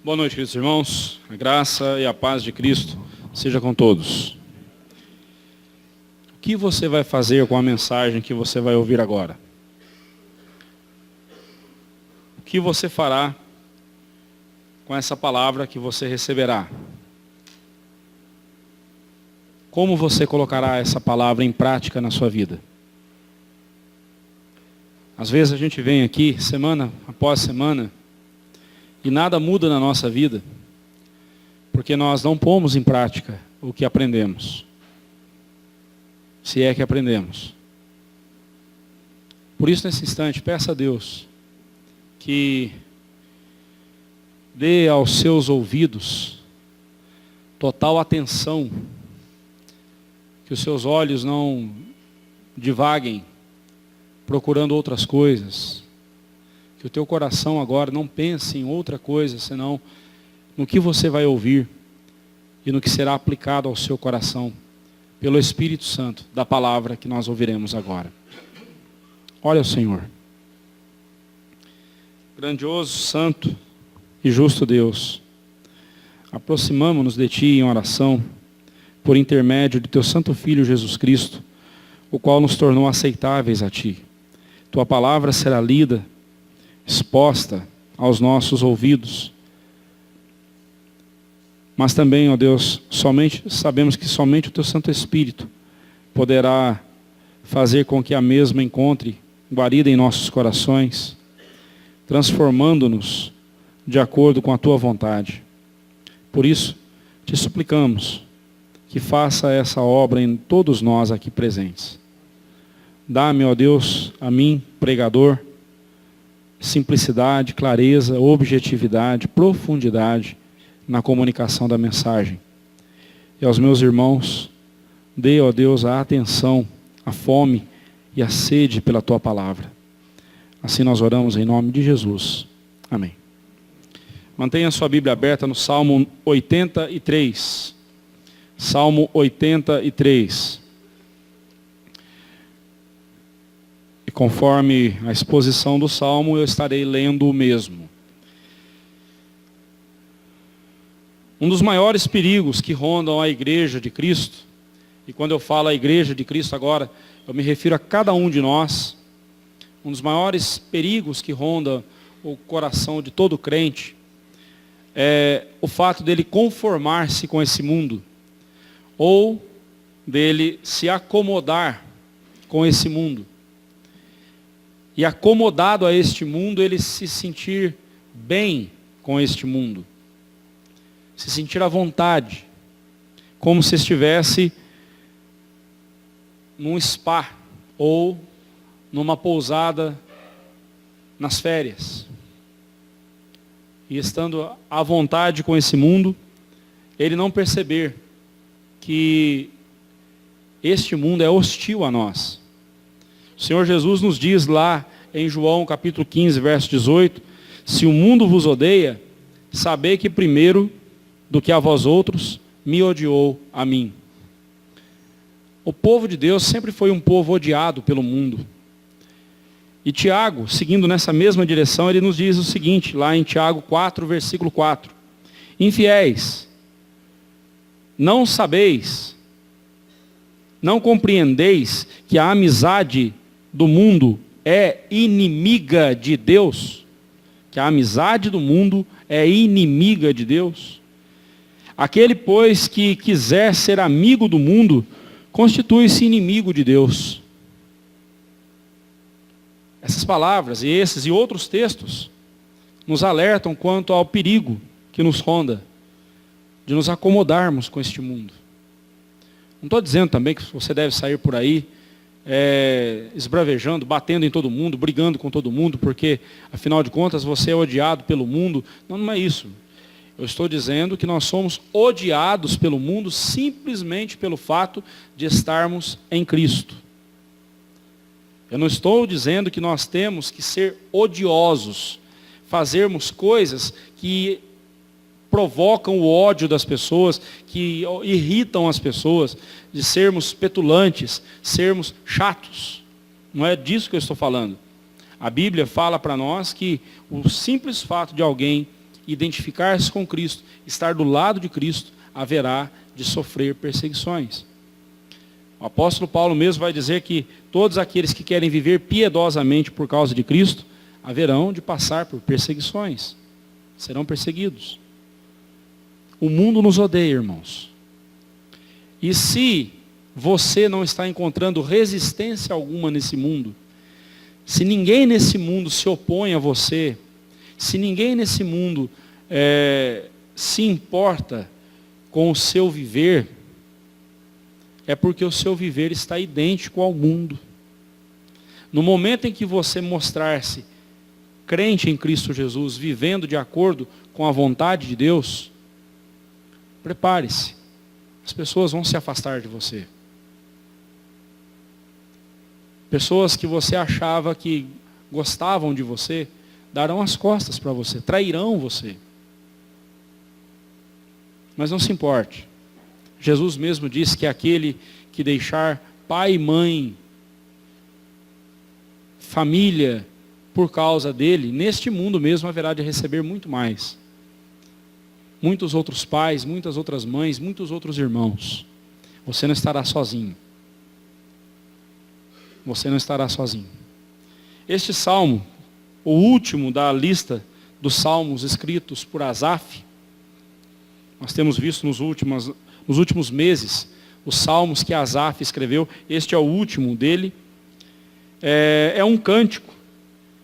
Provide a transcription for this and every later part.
Boa noite, queridos irmãos. A graça e a paz de Cristo seja com todos. O que você vai fazer com a mensagem que você vai ouvir agora? O que você fará com essa palavra que você receberá? Como você colocará essa palavra em prática na sua vida? Às vezes a gente vem aqui, semana após semana, e nada muda na nossa vida, porque nós não pomos em prática o que aprendemos. Se é que aprendemos. Por isso, nesse instante, peça a Deus que dê aos seus ouvidos total atenção, que os seus olhos não divaguem procurando outras coisas, que o teu coração agora não pense em outra coisa, senão no que você vai ouvir e no que será aplicado ao seu coração pelo Espírito Santo da palavra que nós ouviremos agora. Olha o Senhor. Grandioso, santo e justo Deus, aproximamo-nos de Ti em oração, por intermédio de Teu Santo Filho Jesus Cristo, o qual nos tornou aceitáveis a Ti. Tua palavra será lida, exposta aos nossos ouvidos. Mas também, ó Deus, sabemos que somente o Teu Santo Espírito poderá fazer com que a mesma encontre guarida em nossos corações, transformando-nos de acordo com a Tua vontade. Por isso, te suplicamos que faça essa obra em todos nós aqui presentes. Dá-me, ó Deus, a mim, pregador, simplicidade, clareza, objetividade, profundidade na comunicação da mensagem. E aos meus irmãos, dê, ó Deus, a atenção, a fome e a sede pela Tua palavra. Assim nós oramos em nome de Jesus. Amém. Mantenha a sua Bíblia aberta no Salmo 83. Salmo 83. E conforme a exposição do Salmo, eu estarei lendo o mesmo. Um dos maiores perigos que rondam a Igreja de Cristo, e quando eu falo a Igreja de Cristo agora, eu me refiro a cada um de nós. Um dos maiores perigos que ronda o coração de todo crente é o fato dele conformar-se com esse mundo, ou dele se acomodar com esse mundo. E acomodado a este mundo, ele se sentir bem com este mundo. Se sentir à vontade, como se estivesse num spa ou numa pousada nas férias. E estando à vontade com esse mundo, ele não perceber que este mundo é hostil a nós. O Senhor Jesus nos diz lá em João capítulo 15, verso 18, se o mundo vos odeia, sabei que primeiro do que a vós outros, me odiou a mim. O povo de Deus sempre foi um povo odiado pelo mundo. E Tiago, seguindo nessa mesma direção, ele nos diz o seguinte, lá em Tiago 4, versículo 4. Infiéis, não sabeis, não compreendeis que a amizade do mundo é inimiga de Deus? Que a amizade do mundo é inimiga de Deus? Aquele, pois, que quiser ser amigo do mundo, constitui-se inimigo de Deus. Essas palavras, e esses e outros textos, nos alertam quanto ao perigo que nos ronda, de nos acomodarmos com este mundo. Não estou dizendo também que você deve sair por aí, esbravejando, batendo em todo mundo, brigando com todo mundo, porque, afinal de contas, você é odiado pelo mundo. Não, não é isso. Eu estou dizendo que nós somos odiados pelo mundo simplesmente pelo fato de estarmos em Cristo. Eu não estou dizendo que nós temos que ser odiosos, fazermos coisas que provocam o ódio das pessoas, que irritam as pessoas, de sermos petulantes, sermos chatos. Não é disso que eu estou falando. A Bíblia fala para nós que o simples fato de alguém identificar-se com Cristo, estar do lado de Cristo, haverá de sofrer perseguições. O apóstolo Paulo mesmo vai dizer que todos aqueles que querem viver piedosamente por causa de Cristo, haverão de passar por perseguições. Serão perseguidos. O mundo nos odeia, irmãos. E se você não está encontrando resistência alguma nesse mundo, se ninguém nesse mundo se opõe a você, se ninguém nesse mundo se importa com o seu viver, é porque o seu viver está idêntico ao mundo. No momento em que você mostrar-se crente em Cristo Jesus, vivendo de acordo com a vontade de Deus, prepare-se. As pessoas vão se afastar de você. Pessoas que você achava que gostavam de você, darão as costas para você, trairão você. Mas não se importe. Jesus mesmo disse que aquele que deixar pai e mãe, família, por causa dele, neste mundo mesmo haverá de receber muito mais. Muitos outros pais, muitas outras mães, muitos outros irmãos. Você não estará sozinho. Você não estará sozinho. Este salmo, o último da lista dos salmos escritos por Asaf, nós temos visto nos últimos meses os salmos que Asaf escreveu, este é o último dele, é um cântico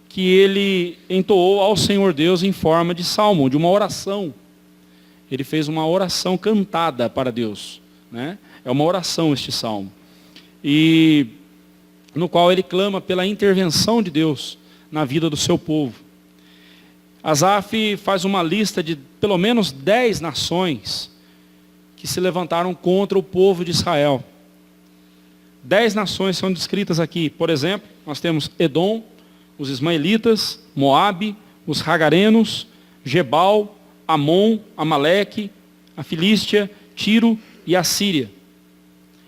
que ele entoou ao Senhor Deus em forma de salmo, de uma oração. Ele fez uma oração cantada para Deus, né? É uma oração este salmo. E no qual ele clama pela intervenção de Deus na vida do seu povo. Asaf faz uma lista de pelo menos 10 nações que se levantaram contra o povo de Israel. 10 nações são descritas aqui. Por exemplo, nós temos Edom, os ismaelitas, Moabe, os hagarenos, Gebal, Amon, Amaleque, a Filístia, Tiro e a Síria.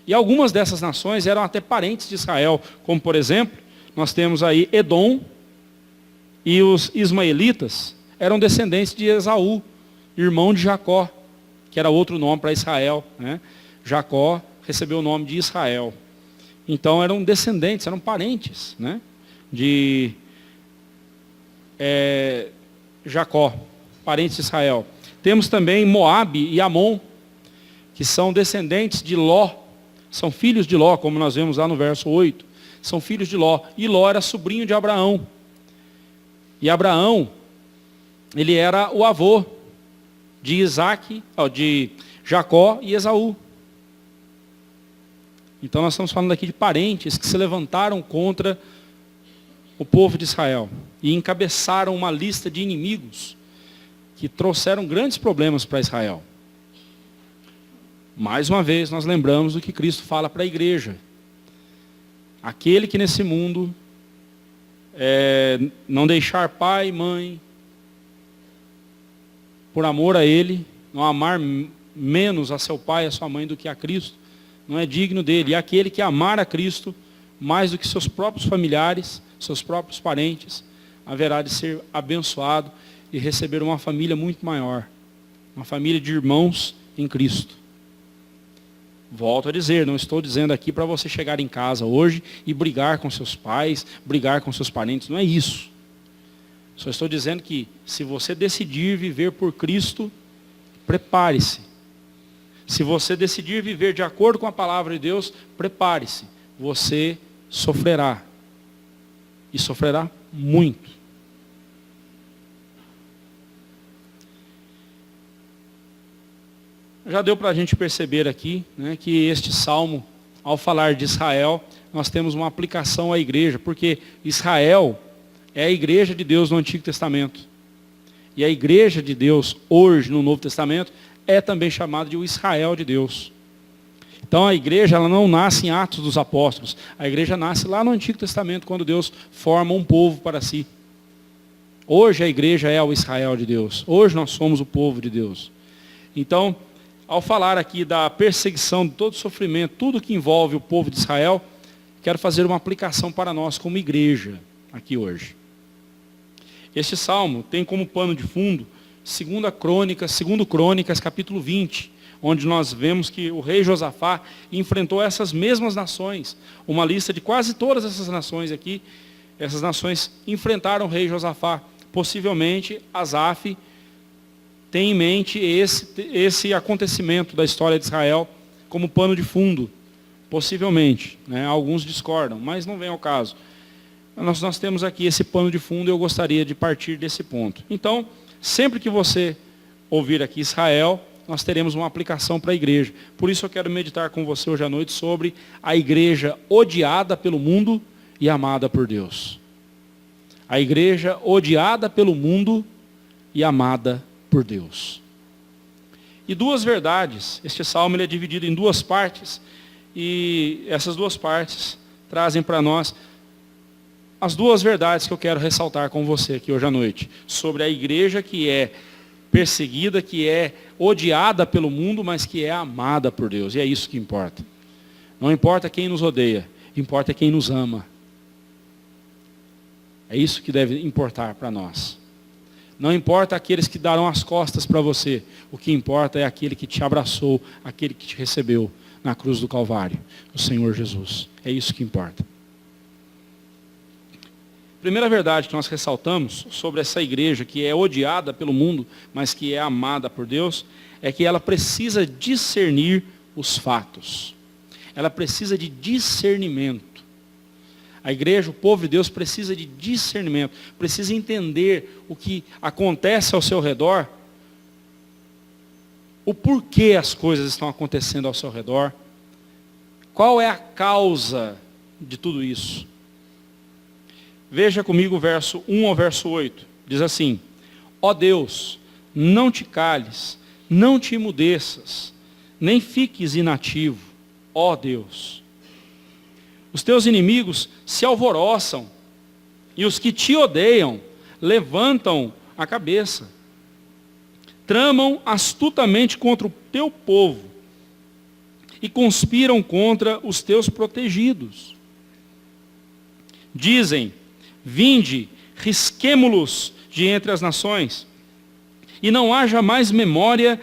E algumas dessas nações eram até parentes de Israel, como por exemplo, nós temos aí Edom, e os ismaelitas eram descendentes de Esaú, irmão de Jacó, que era outro nome para Israel, né? Jacó recebeu o nome de Israel. Então eram descendentes, eram parentes, né? De Jacó, parentes de Israel. Temos também Moabe e Amon, que são descendentes de Ló, são filhos de Ló, como nós vemos lá no verso 8. São filhos de Ló. E Ló era sobrinho de Abraão. E Abraão, ele era o avô de de Jacó e Esaú. Então nós estamos falando aqui de parentes que se levantaram contra o povo de Israel e encabeçaram uma lista de inimigos que trouxeram grandes problemas para Israel. Mais uma vez nós lembramos do que Cristo fala para a igreja. Aquele que nesse mundo não deixar pai e mãe, por amor a Ele, não amar menos a seu pai e a sua mãe do que a Cristo, não é digno dele. E aquele que amar a Cristo mais do que seus próprios familiares, seus próprios parentes, haverá de ser abençoado e receber uma família muito maior, uma família de irmãos em Cristo. Volto a dizer, não estou dizendo aqui para você chegar em casa hoje e brigar com seus pais, brigar com seus parentes, não é isso. Só estou dizendo que se você decidir viver por Cristo, prepare-se. Se você decidir viver de acordo com a palavra de Deus, prepare-se. Você sofrerá. E sofrerá muito. Já deu para a gente perceber aqui, né, que este salmo, ao falar de Israel, nós temos uma aplicação à igreja, porque Israel é a igreja de Deus no Antigo Testamento. E a igreja de Deus, hoje, no Novo Testamento, é também chamada de o Israel de Deus. Então a igreja, ela não nasce em Atos dos Apóstolos. A igreja nasce lá no Antigo Testamento, quando Deus forma um povo para si. Hoje a igreja é o Israel de Deus. Hoje nós somos o povo de Deus. Então, ao falar aqui da perseguição, de todo sofrimento, tudo que envolve o povo de Israel, quero fazer uma aplicação para nós como igreja, aqui hoje. Este salmo tem como pano de fundo Segundo Crônicas, capítulo 20, onde nós vemos que o rei Josafá enfrentou essas mesmas nações. Uma lista de quase todas essas nações aqui. Essas nações enfrentaram o rei Josafá. Possivelmente, Asaf tem em mente esse acontecimento da história de Israel como pano de fundo. Possivelmente. Né? Alguns discordam, mas não vem ao caso. Nós temos aqui esse pano de fundo e eu gostaria de partir desse ponto. Então, sempre que você ouvir aqui Israel, nós teremos uma aplicação para a igreja. Por isso eu quero meditar com você hoje à noite sobre a igreja odiada pelo mundo e amada por Deus. A igreja odiada pelo mundo e amada por Deus. E duas verdades. Este salmo ele é dividido em duas partes. E essas duas partes trazem para nós as duas verdades que eu quero ressaltar com você aqui hoje à noite. Sobre a igreja que é perseguida, que é odiada pelo mundo, mas que é amada por Deus. E é isso que importa. Não importa quem nos odeia, importa quem nos ama. É isso que deve importar para nós. Não importa aqueles que darão as costas para você. O que importa é aquele que te abraçou, aquele que te recebeu na cruz do Calvário, o Senhor Jesus. É isso que importa. Primeira verdade que nós ressaltamos sobre essa igreja que é odiada pelo mundo, mas que é amada por Deus, é que ela precisa discernir os fatos. Ela precisa de discernimento. A igreja, o povo de Deus, precisa de discernimento. Precisa entender o que acontece ao seu redor, o porquê as coisas estão acontecendo ao seu redor, qual é a causa de tudo isso. Veja comigo o verso 1 ao verso 8. Diz assim: ó Deus, não te cales, não te emudeças, nem fiques inativo, ó Deus. Os teus inimigos se alvoroçam, e os que te odeiam levantam a cabeça. Tramam astutamente contra o teu povo, e conspiram contra os teus protegidos. Dizem: vinde, risquemo-los de entre as nações, e não haja mais memória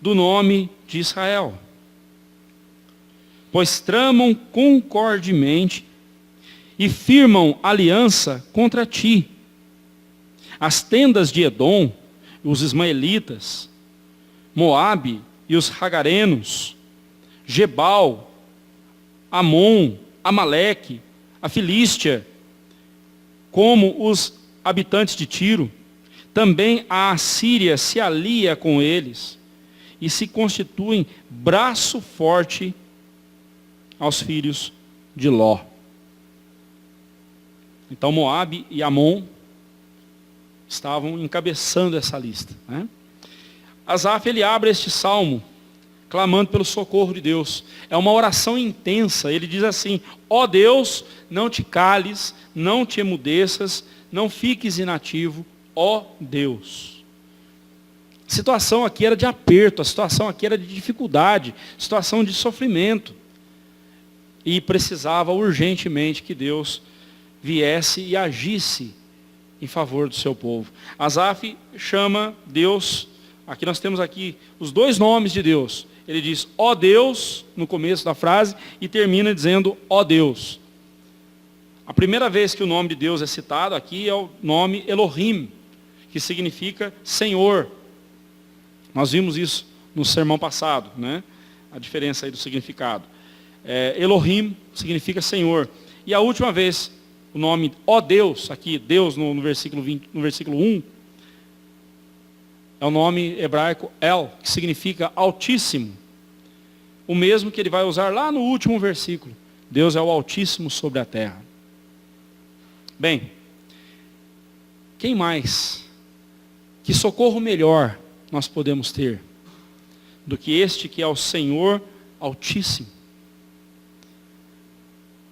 do nome de Israel. Pois tramam concordemente e firmam aliança contra ti. As tendas de Edom, os ismaelitas, Moabe e os hagarenos, Gebal, Amon, Amaleque, a Filístia, como os habitantes de Tiro, também a Assíria se alia com eles e se constituem braço forte aos filhos de Ló. Então Moabe e Amon estavam encabeçando essa lista. Né? Asaf, ele abre este salmo clamando pelo socorro de Deus. É uma oração intensa. Ele diz assim: ó Deus, não te cales, não te emudeças, não fiques inativo, ó Deus. A situação aqui era de aperto, a situação aqui era de dificuldade, situação de sofrimento. E precisava urgentemente que Deus viesse e agisse em favor do seu povo. Asaf chama Deus, aqui nós temos aqui os dois nomes de Deus. Ele diz, ó Deus, no começo da frase, e termina dizendo, ó Deus. A primeira vez que o nome de Deus é citado aqui é o nome Elohim, que significa Senhor. Nós vimos isso no sermão passado, né? A diferença aí do significado. Elohim significa Senhor. E a última vez, o nome ó Deus, aqui, Deus no versículo 1, é o nome hebraico El, que significa Altíssimo. O mesmo que ele vai usar lá no último versículo. Deus é o Altíssimo sobre a terra. Bem, quem mais? Que socorro melhor nós podemos ter do que este que é o Senhor Altíssimo?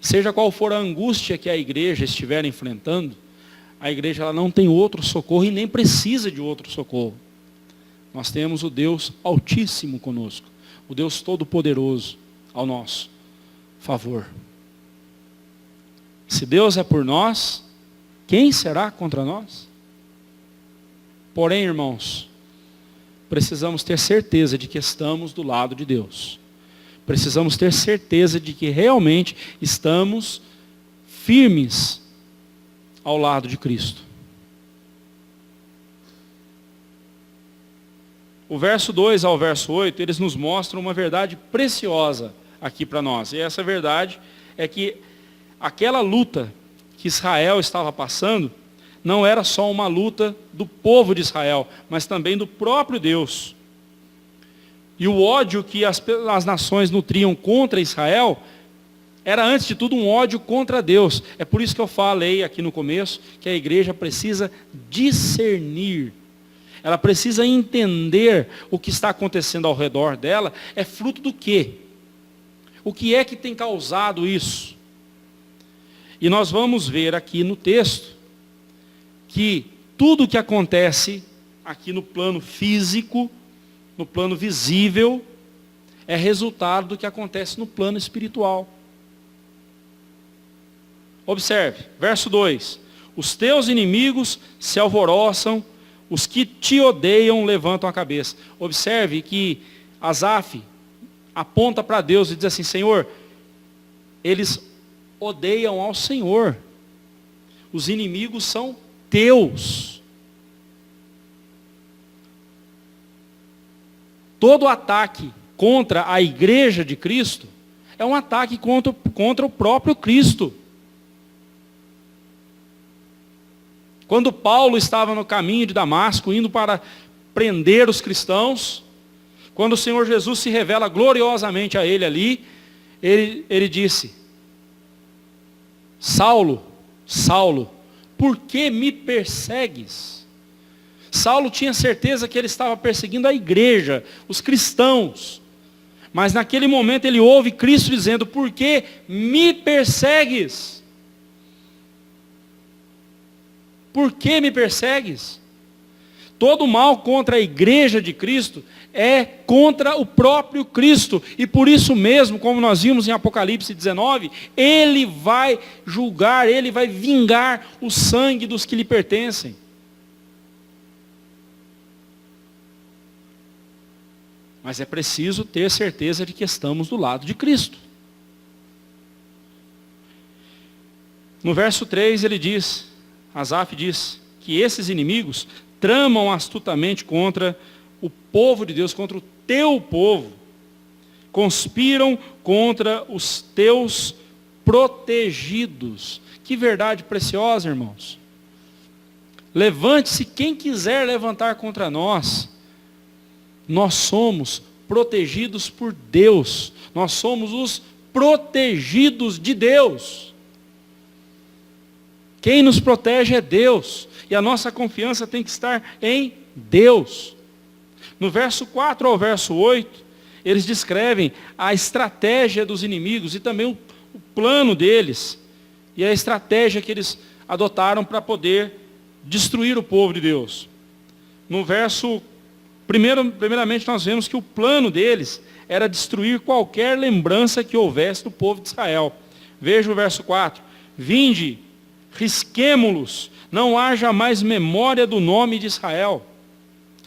Seja qual for a angústia que a igreja estiver enfrentando, a igreja ela não tem outro socorro e nem precisa de outro socorro. Nós temos o Deus Altíssimo conosco, o Deus Todo-Poderoso ao nosso favor. Se Deus é por nós, quem será contra nós? Porém, irmãos, precisamos ter certeza de que estamos do lado de Deus. Precisamos ter certeza de que realmente estamos firmes ao lado de Cristo. O verso 2 ao verso 8, eles nos mostram uma verdade preciosa aqui para nós. E essa verdade é que aquela luta que Israel estava passando, não era só uma luta do povo de Israel, mas também do próprio Deus. E o ódio que as nações nutriam contra Israel, era antes de tudo um ódio contra Deus. É por isso que eu falei aqui no começo, que a igreja precisa discernir. Ela precisa entender o que está acontecendo ao redor dela, é fruto do quê? O que é que tem causado isso? E nós vamos ver aqui no texto, que tudo o que acontece aqui no plano físico, no plano visível, é resultado do que acontece no plano espiritual. Observe, verso 2. Os teus inimigos se alvoroçam, os que te odeiam levantam a cabeça. Observe que Asaf aponta para Deus e diz assim: Senhor, eles odeiam ao Senhor. Os inimigos são teus. Todo ataque contra a igreja de Cristo é um ataque contra o próprio Cristo. Quando Paulo estava no caminho de Damasco, indo para prender os cristãos, quando o Senhor Jesus se revela gloriosamente a ele ali, ele disse: Saulo, Saulo, por que me persegues? Saulo tinha certeza que ele estava perseguindo a igreja, os cristãos. Mas naquele momento ele ouve Cristo dizendo: por que me persegues? Por que me persegues? Todo mal contra a igreja de Cristo é contra o próprio Cristo. E por isso mesmo, como nós vimos em Apocalipse 19, Ele vai julgar, Ele vai vingar o sangue dos que lhe pertencem. Mas é preciso ter certeza de que estamos do lado de Cristo. No verso 3 ele diz, Asaf diz, que esses inimigos tramam astutamente contra o povo de Deus, contra o teu povo. Conspiram contra os teus protegidos. Que verdade preciosa, irmãos. Levante-se quem quiser levantar contra nós. Nós somos protegidos por Deus. Nós somos os protegidos de Deus. Quem nos protege é Deus. E a nossa confiança tem que estar em Deus. No verso 4 ao verso 8, eles descrevem a estratégia dos inimigos e também o plano deles. E a estratégia que eles adotaram para poder destruir o povo de Deus. No verso primeiramente nós vemos que o plano deles era destruir qualquer lembrança que houvesse do povo de Israel. Veja o verso 4. Vinde, risquemo-los, não haja mais memória do nome de Israel.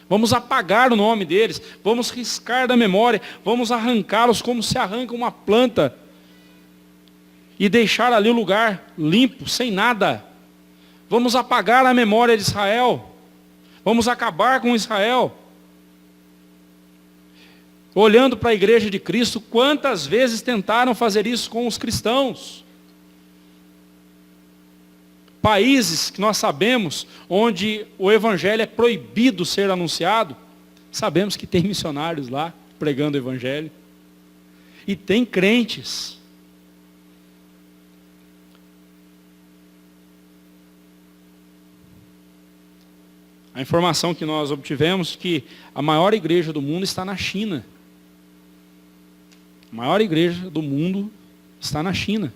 Vamos apagar o nome deles, vamos riscar da memória, vamos arrancá-los como se arranca uma planta. E deixar ali o lugar limpo, sem nada. Vamos apagar a memória de Israel. Vamos acabar com Israel. Olhando para a igreja de Cristo, quantas vezes tentaram fazer isso com os cristãos? Países que nós sabemos, onde o evangelho é proibido ser anunciado, sabemos que tem missionários lá pregando o evangelho. E tem crentes. A informação que nós obtivemos é que a maior igreja do mundo está na China. A maior igreja do mundo está na China.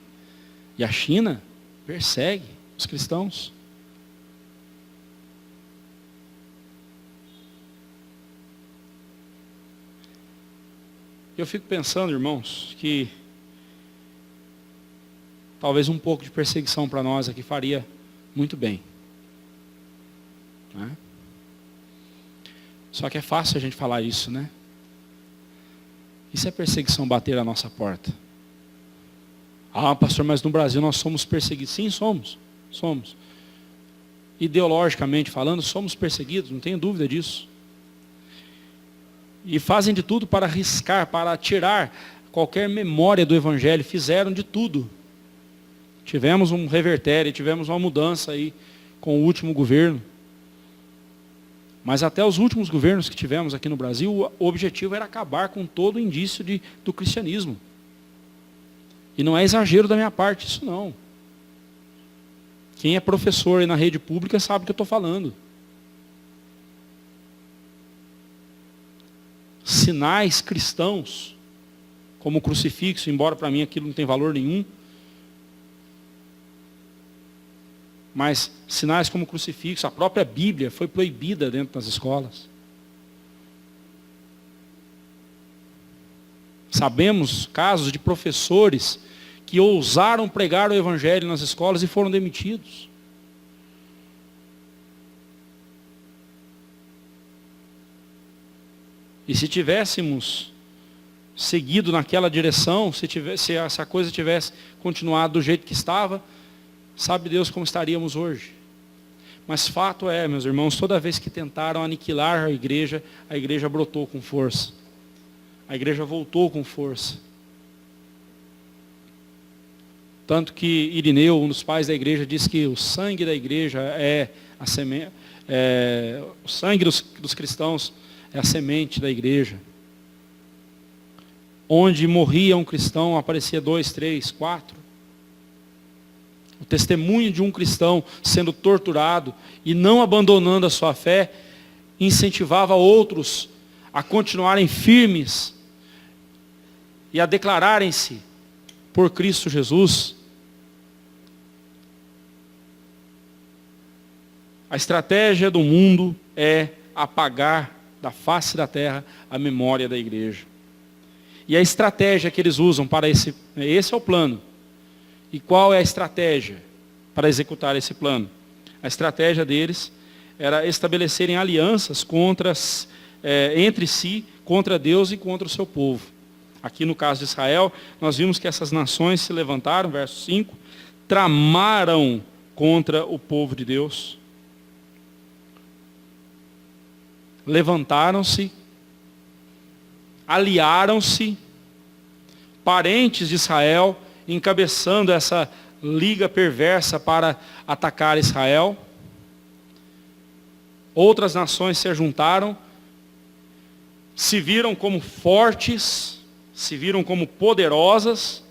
E a China persegue os cristãos. Eu fico pensando, irmãos, que talvez um pouco de perseguição para nós aqui faria muito bem. Né? Só que é fácil a gente falar isso, né? Isso é perseguição bater à nossa porta. Ah, pastor, mas no Brasil nós somos perseguidos. Sim, somos. Somos. Ideologicamente falando, somos perseguidos, não tenho dúvida disso. E fazem de tudo para arriscar, para tirar qualquer memória do Evangelho. Fizeram de tudo. Tivemos um revertério, tivemos uma mudança aí com o último governo. Mas até os últimos governos que tivemos aqui no Brasil, o objetivo era acabar com todo o indício do cristianismo. E não é exagero da minha parte, isso não. Quem é professor aí na rede pública sabe o que eu estou falando. Sinais cristãos, como o crucifixo, embora para mim aquilo não tem valor nenhum, mas sinais como o crucifixo, a própria Bíblia foi proibida dentro das escolas. Sabemos casos de professores que ousaram pregar o Evangelho nas escolas e foram demitidos. E se tivéssemos seguido naquela direção, se a coisa tivesse continuado do jeito que estava, sabe Deus como estaríamos hoje. Mas fato é, meus irmãos, toda vez que tentaram aniquilar a igreja brotou com força. A igreja voltou com força. Tanto que Irineu, um dos pais da igreja, diz que o sangue da igreja o sangue dos cristãos é a semente da igreja. Onde morria um cristão, aparecia 2, 3, 4. O testemunho de um cristão sendo torturado e não abandonando a sua fé, incentivava outros a continuarem firmes e a declararem-se por Cristo Jesus. A estratégia do mundo é apagar da face da terra a memória da igreja. E a estratégia que eles usam para esse é o plano. E qual é a estratégia para executar esse plano? A estratégia deles era estabelecerem alianças entre si, contra Deus e contra o seu povo. Aqui no caso de Israel, nós vimos que essas nações se levantaram, verso 5, tramaram contra o povo de Deus. Levantaram-se, aliaram-se, parentes de Israel, encabeçando essa liga perversa para atacar Israel. Outras nações se ajuntaram, se viram como fortes, se viram como poderosas,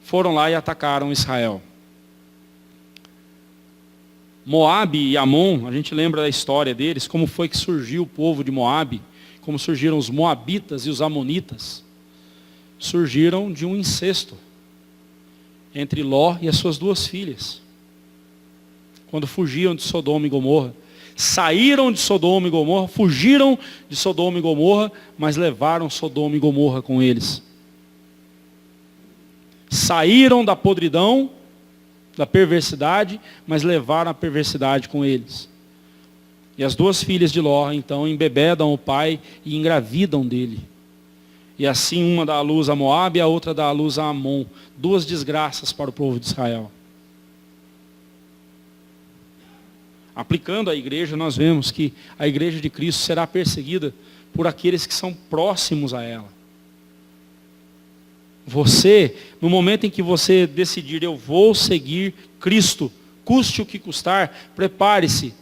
foram lá e atacaram Israel. Moabe e Amon, a gente lembra da história deles, como foi que surgiu o povo de Moabe, como surgiram os moabitas e os amonitas. Surgiram de um incesto entre Ló e as suas 2 filhas. Quando fugiam de Sodoma e Gomorra. Saíram de Sodoma e Gomorra, fugiram de Sodoma e Gomorra, mas levaram Sodoma e Gomorra com eles. Saíram da podridão, da perversidade, mas levaram a perversidade com eles. E as 2 filhas de Ló, então, embebedam o pai e engravidam dele. E assim uma dá à luz a Moabe e a outra dá à luz a Amon. 2 desgraças para o povo de Israel. Aplicando a igreja, nós vemos que a igreja de Cristo será perseguida por aqueles que são próximos a ela. Você, no momento em que você decidir, eu vou seguir Cristo, custe o que custar, prepare-se.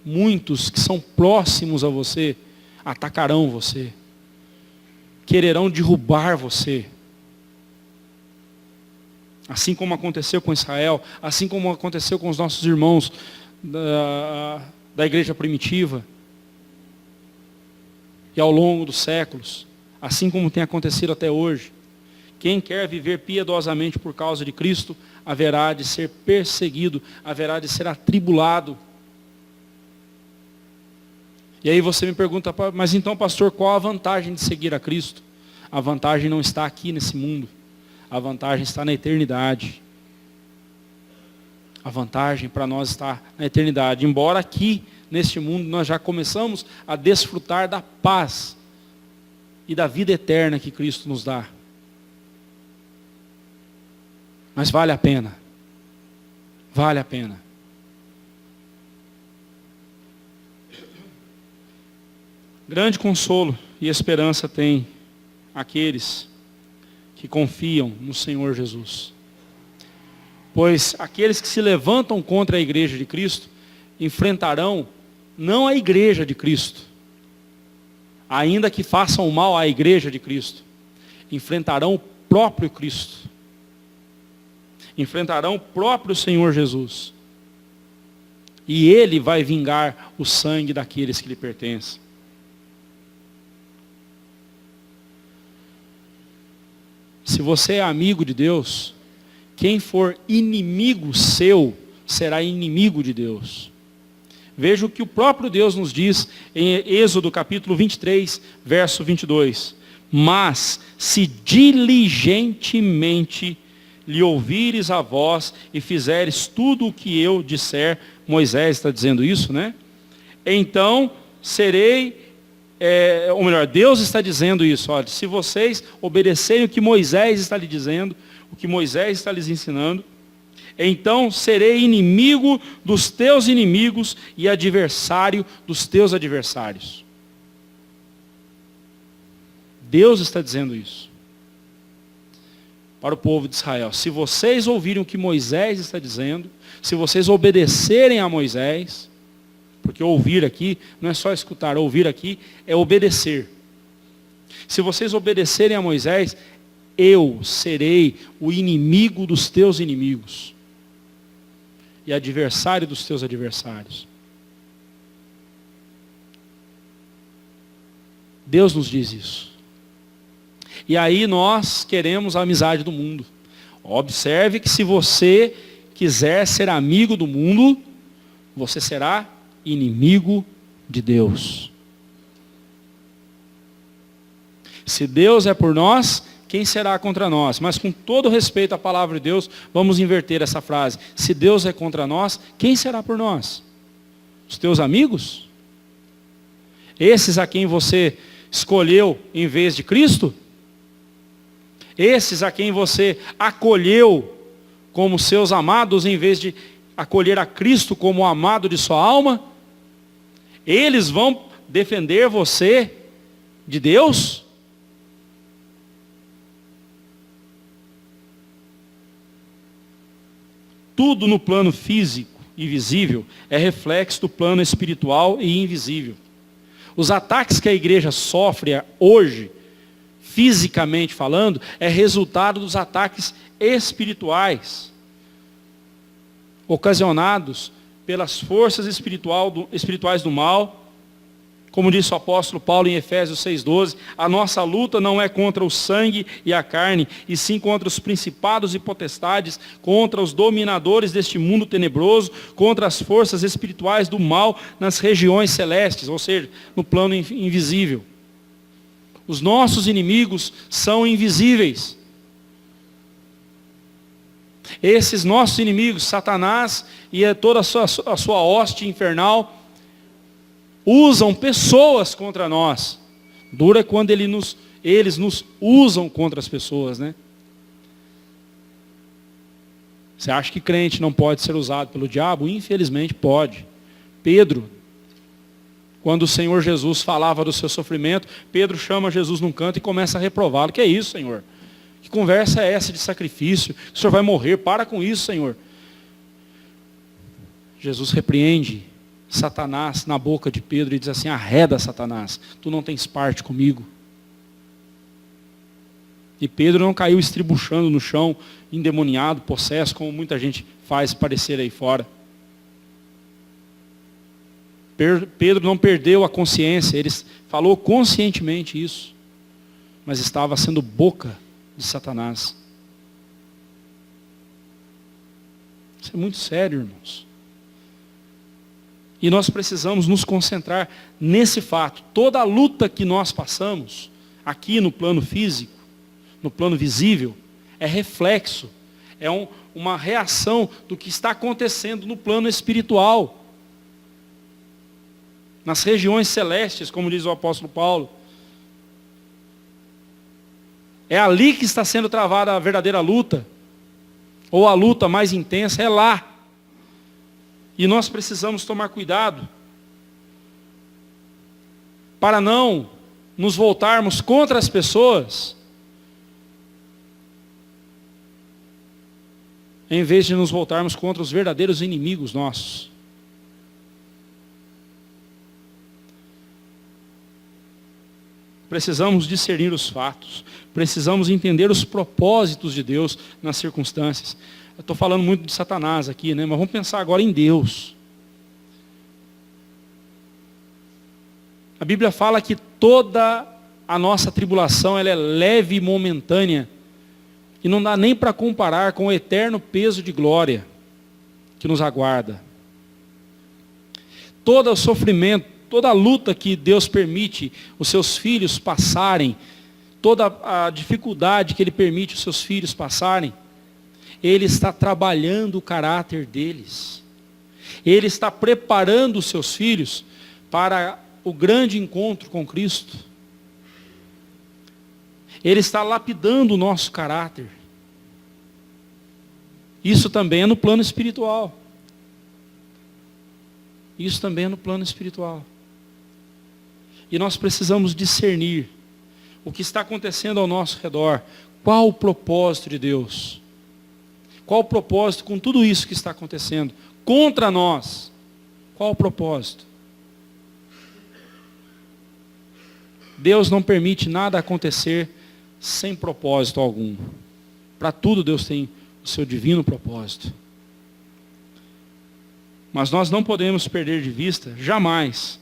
Muitos que são próximos a você, atacarão você. Quererão derrubar você. Assim como aconteceu com Israel, assim como aconteceu com os nossos irmãos da igreja primitiva. E ao longo dos séculos, assim como tem acontecido até hoje. Quem quer viver piedosamente por causa de Cristo, haverá de ser perseguido, haverá de ser atribulado. E aí você me pergunta, mas então, pastor, qual a vantagem de seguir a Cristo? A vantagem não está aqui nesse mundo. A vantagem está na eternidade. A vantagem para nós está na eternidade. Embora aqui neste mundo, nós já começamos a desfrutar da paz e da vida eterna que Cristo nos dá. Mas vale a pena. Vale a pena. Grande consolo e esperança tem aqueles que confiam no Senhor Jesus. Pois aqueles que se levantam contra a igreja de Cristo enfrentarão não a igreja de Cristo, ainda que façam mal à igreja de Cristo, enfrentarão o próprio Cristo. Enfrentarão o próprio Senhor Jesus. E Ele vai vingar o sangue daqueles que lhe pertencem. Se você é amigo de Deus, quem for inimigo seu, será inimigo de Deus. Veja o que o próprio Deus nos diz em Êxodo capítulo 23, verso 22. Mas se diligentemente lhe ouvires a voz e fizeres tudo o que eu disser, Moisés está dizendo isso, né? Então serei, ou melhor, Deus está dizendo isso, olha, se vocês obedecerem o que Moisés está lhe dizendo, o que Moisés está lhes ensinando, então serei inimigo dos teus inimigos e adversário dos teus adversários. Deus está dizendo isso para o povo de Israel. Se vocês ouvirem o que Moisés está dizendo, se vocês obedecerem a Moisés, porque ouvir aqui não é só escutar, ouvir aqui é obedecer. Se vocês obedecerem a Moisés, eu serei o inimigo dos teus inimigos e adversário dos teus adversários. Deus nos diz isso. E aí nós queremos a amizade do mundo. Observe que se você quiser ser amigo do mundo, você será inimigo de Deus. Se Deus é por nós, quem será contra nós? Mas com todo respeito à palavra de Deus, vamos inverter essa frase. Se Deus é contra nós, quem será por nós? Os teus amigos? Esses a quem você escolheu em vez de Cristo? Esses a quem você acolheu como seus amados em vez de acolher a Cristo como o amado de sua alma? Eles vão defender você de Deus? Tudo no plano físico e visível é reflexo do plano espiritual e invisível. Os ataques que a igreja sofre hoje, fisicamente falando, é resultado dos ataques espirituais, ocasionados pelas forças espirituais do mal. Como disse o apóstolo Paulo em Efésios 6,12, a nossa luta não é contra o sangue e a carne, e sim contra os principados e potestades, contra os dominadores deste mundo tenebroso, contra as forças espirituais do mal nas regiões celestes, ou seja, no plano invisível. Os nossos inimigos são invisíveis. Esses nossos inimigos, Satanás e toda a sua hoste infernal, usam pessoas contra nós. Dura quando eles nos usam contra as pessoas, né? Você acha que crente não pode ser usado pelo diabo? Infelizmente pode. Pedro, quando o Senhor Jesus falava do seu sofrimento, Pedro chama Jesus num canto e começa a reprová-lo. Que é isso, Senhor? Que conversa é essa de sacrifício? O Senhor vai morrer, para com isso, Senhor. Jesus repreende Satanás na boca de Pedro e diz assim: arreda, Satanás, tu não tens parte comigo. E Pedro não caiu estribuchando no chão, endemoniado, possesso, como muita gente faz parecer aí fora. Pedro não perdeu a consciência, ele falou conscientemente isso, mas estava sendo boca de Satanás. Isso é muito sério, irmãos. E nós precisamos nos concentrar nesse fato. Toda a luta que nós passamos, aqui no plano físico, no plano visível, é reflexo, é uma reação do que está acontecendo no plano espiritual. nas regiões celestes, como diz o apóstolo Paulo. É ali que está sendo travada a verdadeira luta, ou a luta mais intensa, é lá. E nós precisamos tomar cuidado para não nos voltarmos contra as pessoas, em vez de nos voltarmos contra os verdadeiros inimigos nossos. Precisamos discernir os fatos, precisamos entender os propósitos de Deus nas circunstâncias. Eu estou falando muito de Satanás aqui, né? Mas vamos pensar agora em Deus. A Bíblia fala que toda a nossa tribulação ela é leve e momentânea, e não dá nem para comparar com o eterno peso de glória que nos aguarda. Todo o sofrimento, toda a luta que Deus permite os seus filhos passarem, toda a dificuldade que Ele permite os seus filhos passarem, Ele está trabalhando o caráter deles. Ele está preparando os seus filhos para o grande encontro com Cristo. Ele está lapidando o nosso caráter. Isso também é no plano espiritual. Isso também é no plano espiritual. E nós precisamos discernir o que está acontecendo ao nosso redor. Qual o propósito de Deus? Qual o propósito com tudo isso que está acontecendo contra nós? Qual o propósito? Deus não permite nada acontecer sem propósito algum. Para tudo Deus tem o seu divino propósito. Mas nós não podemos perder de vista, jamais,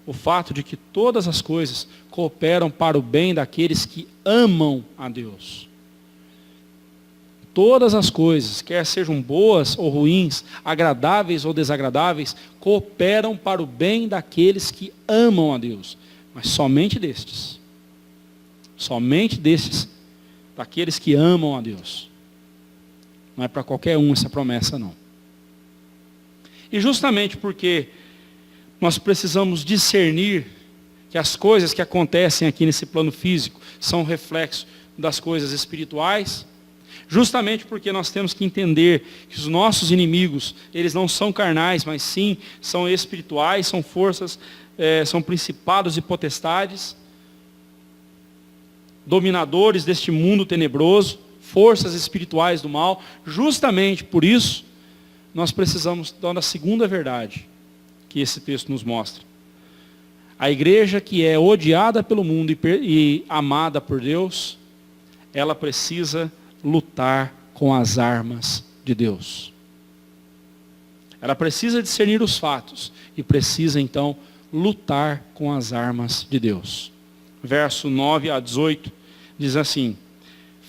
o fato de que todas as coisas cooperam para o bem daqueles que amam a Deus. Todas as coisas, quer sejam boas ou ruins, agradáveis ou desagradáveis, cooperam para o bem daqueles que amam a Deus. Mas somente destes. Somente destes, daqueles que amam a Deus. Não é para qualquer um essa promessa, não. E justamente porque nós precisamos discernir que as coisas que acontecem aqui nesse plano físico são reflexo das coisas espirituais, justamente porque nós temos que entender que os nossos inimigos, eles não são carnais, mas sim são espirituais, são forças, são principados e potestades, dominadores deste mundo tenebroso, forças espirituais do mal. Justamente por isso, nós precisamos dar a segunda verdade que esse texto nos mostra. A igreja que é odiada pelo mundo e amada por Deus, ela precisa lutar com as armas de Deus. Ela precisa discernir os fatos e precisa então lutar com as armas de Deus. Verso 9 a 18 diz assim: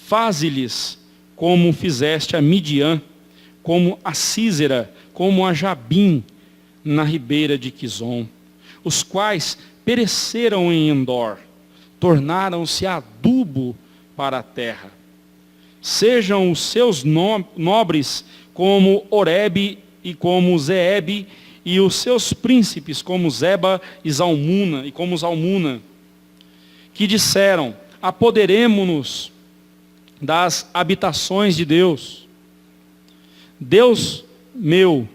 faze-lhes como fizeste a Midian, como a Sísera, como a Jabim, na ribeira de Quizon, os quais pereceram em Endor, tornaram-se adubo para a terra. Sejam os seus nobres como Oreb e como Zeeb, e os seus príncipes como Zeba e Zalmuna, e como Zalmuna, que disseram: apoderemo-nos das habitações de Deus. Deus meu,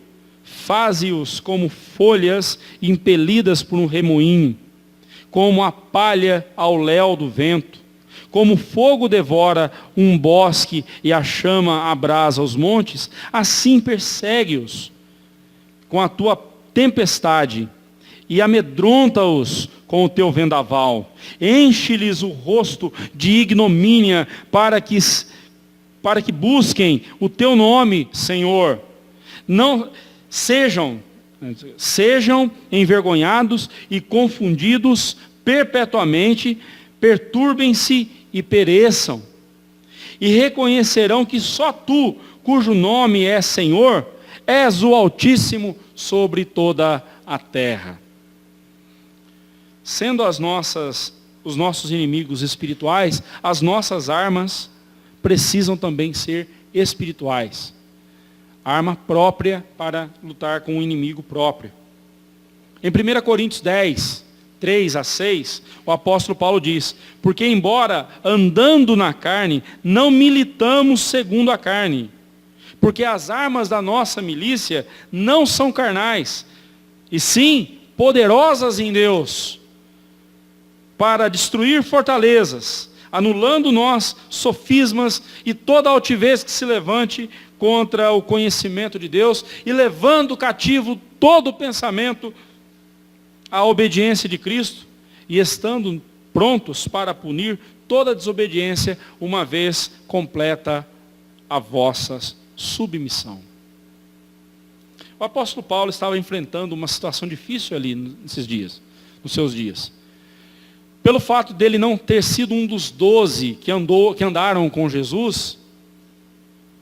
faze-os como folhas impelidas por um remoinho, como a palha ao léu do vento, como fogo devora um bosque e a chama abrasa os montes, assim persegue-os com a tua tempestade e amedronta-os com o teu vendaval. Enche-lhes o rosto de ignomínia para que busquem o teu nome, Senhor. Não sejam envergonhados e confundidos perpetuamente, perturbem-se e pereçam. E reconhecerão que só tu, cujo nome é Senhor, és o Altíssimo sobre toda a terra. Sendo os nossos inimigos espirituais, as nossas armas precisam também ser espirituais. Arma própria para lutar com o inimigo próprio. Em 1 Coríntios 10, 3 a 6, o apóstolo Paulo diz: porque embora andando na carne, não militamos segundo a carne, porque as armas da nossa milícia não são carnais, e sim poderosas em Deus, para destruir fortalezas, anulando nós sofismas e toda altivez que se levante contra o conhecimento de Deus, e levando cativo todo o pensamento à obediência de Cristo, e estando prontos para punir toda desobediência, uma vez completa a vossa submissão. O apóstolo Paulo estava enfrentando uma situação difícil ali nesses dias, nos seus dias. Pelo fato dele não ter sido um dos 12 que andaram com Jesus,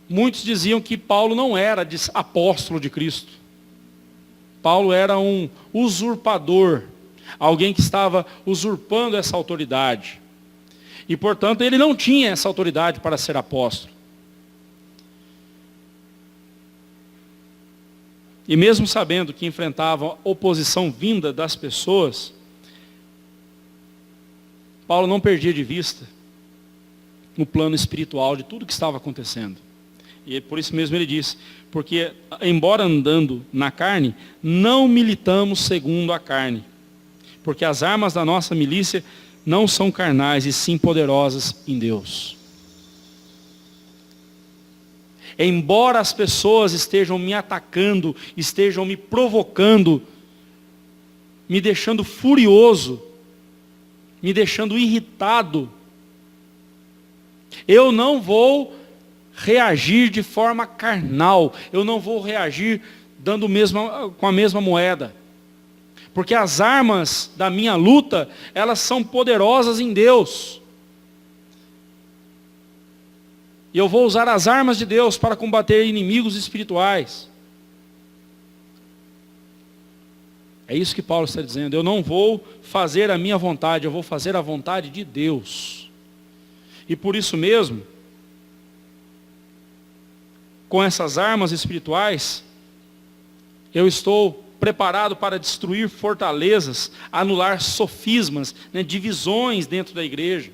muitos diziam que Paulo não era apóstolo de Cristo. Paulo era um usurpador, alguém que estava usurpando essa autoridade. E, portanto, ele não tinha essa autoridade para ser apóstolo. E mesmo sabendo que enfrentava oposição vinda das pessoas, Paulo não perdia de vista o plano espiritual de tudo que estava acontecendo. E por isso mesmo ele disse: porque embora andando na carne, não militamos segundo a carne. Porque as armas da nossa milícia não são carnais, e sim poderosas em Deus. Embora as pessoas estejam me atacando, estejam me provocando, me deixando furioso, me deixando irritado, eu não vou reagir de forma carnal, eu não vou reagir com a mesma moeda, porque as armas da minha luta, elas são poderosas em Deus, e eu vou usar as armas de Deus para combater inimigos espirituais. É isso que Paulo está dizendo: eu não vou fazer a minha vontade, eu vou fazer a vontade de Deus. E por isso mesmo, com essas armas espirituais, eu estou preparado para destruir fortalezas, anular sofismas, divisões dentro da igreja.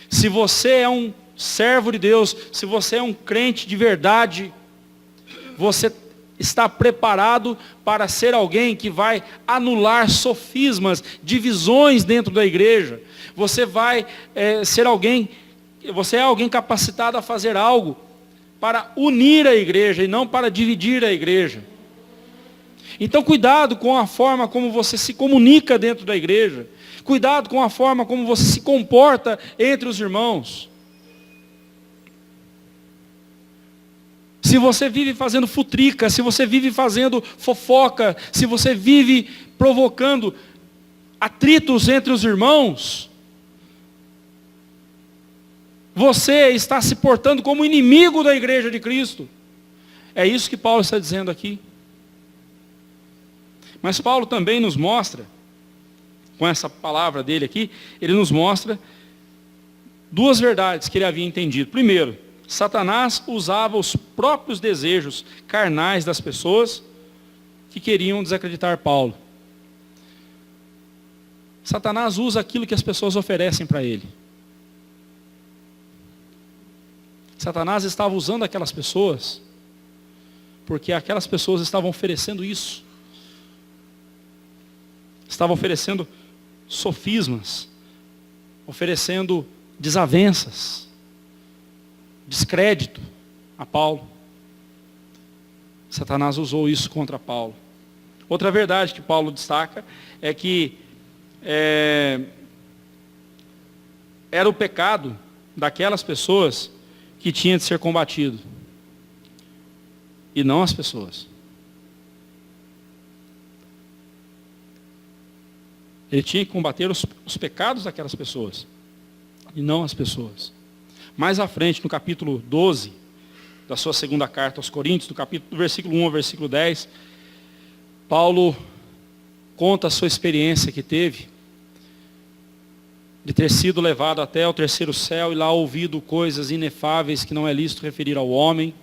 Se você é um servo de Deus, se você é um crente de verdade, você está preparado para ser alguém que vai anular sofismas, divisões dentro da igreja. Você vai você é alguém capacitado a fazer algo para unir a igreja e não para dividir a igreja. Então cuidado com a forma como você se comunica dentro da igreja. Cuidado com a forma como você se comporta entre os irmãos. Se você vive fazendo futrica, se você vive fazendo fofoca, se você vive provocando atritos entre os irmãos, você está se portando como inimigo da igreja de Cristo. É isso que Paulo está dizendo aqui. Mas Paulo também nos mostra, com essa palavra dele aqui, ele nos mostra duas verdades que ele havia entendido. Primeiro, Satanás usava os próprios desejos carnais das pessoas que queriam desacreditar Paulo. Satanás usa aquilo que as pessoas oferecem para ele. Satanás estava usando aquelas pessoas porque aquelas pessoas estavam oferecendo isso. Estavam oferecendo sofismas, oferecendo desavenças, descrédito a Paulo. Satanás usou isso contra Paulo. Outra verdade que Paulo destaca é que era o pecado daquelas pessoas que tinha de ser combatido, e não as pessoas. Ele tinha que combater os pecados daquelas pessoas, e não as pessoas. Mais à frente, no capítulo 12, da sua segunda carta aos Coríntios, do versículo 1 ao versículo 10, Paulo conta a sua experiência que teve, de ter sido levado até o terceiro céu, e lá ouvido coisas inefáveis que não é lícito referir ao homem.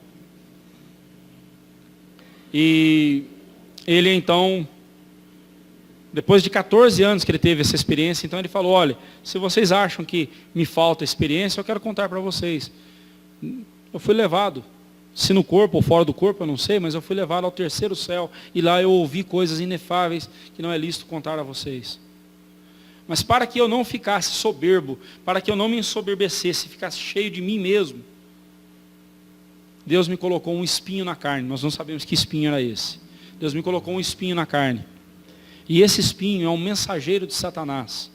E ele então Depois de 14 anos que ele teve essa experiência, então ele falou, olha, se vocês acham que me falta experiência, eu quero contar para vocês. Eu fui levado, se no corpo ou fora do corpo, eu não sei, mas eu fui levado ao terceiro céu, e lá eu ouvi coisas inefáveis que não é lícito contar a vocês. Mas para que eu não ficasse soberbo, para que eu não me ensoberbecesse, ficasse cheio de mim mesmo, Deus me colocou um espinho na carne. Nós não sabemos que espinho era esse. Deus me colocou um espinho na carne. E esse espinho é um mensageiro de Satanás.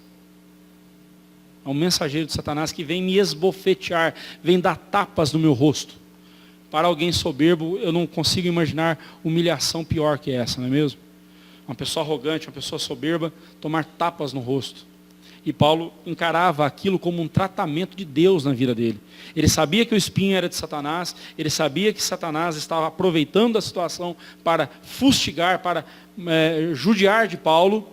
É um mensageiro de Satanás que vem me esbofetear, vem dar tapas no meu rosto. Para alguém soberbo, eu não consigo imaginar humilhação pior que essa, não é mesmo? Uma pessoa arrogante, uma pessoa soberba, tomar tapas no rosto. E Paulo encarava aquilo como um tratamento de Deus na vida dele. Ele sabia que o espinho era de Satanás, ele sabia que Satanás estava aproveitando a situação para fustigar, para judiar de Paulo,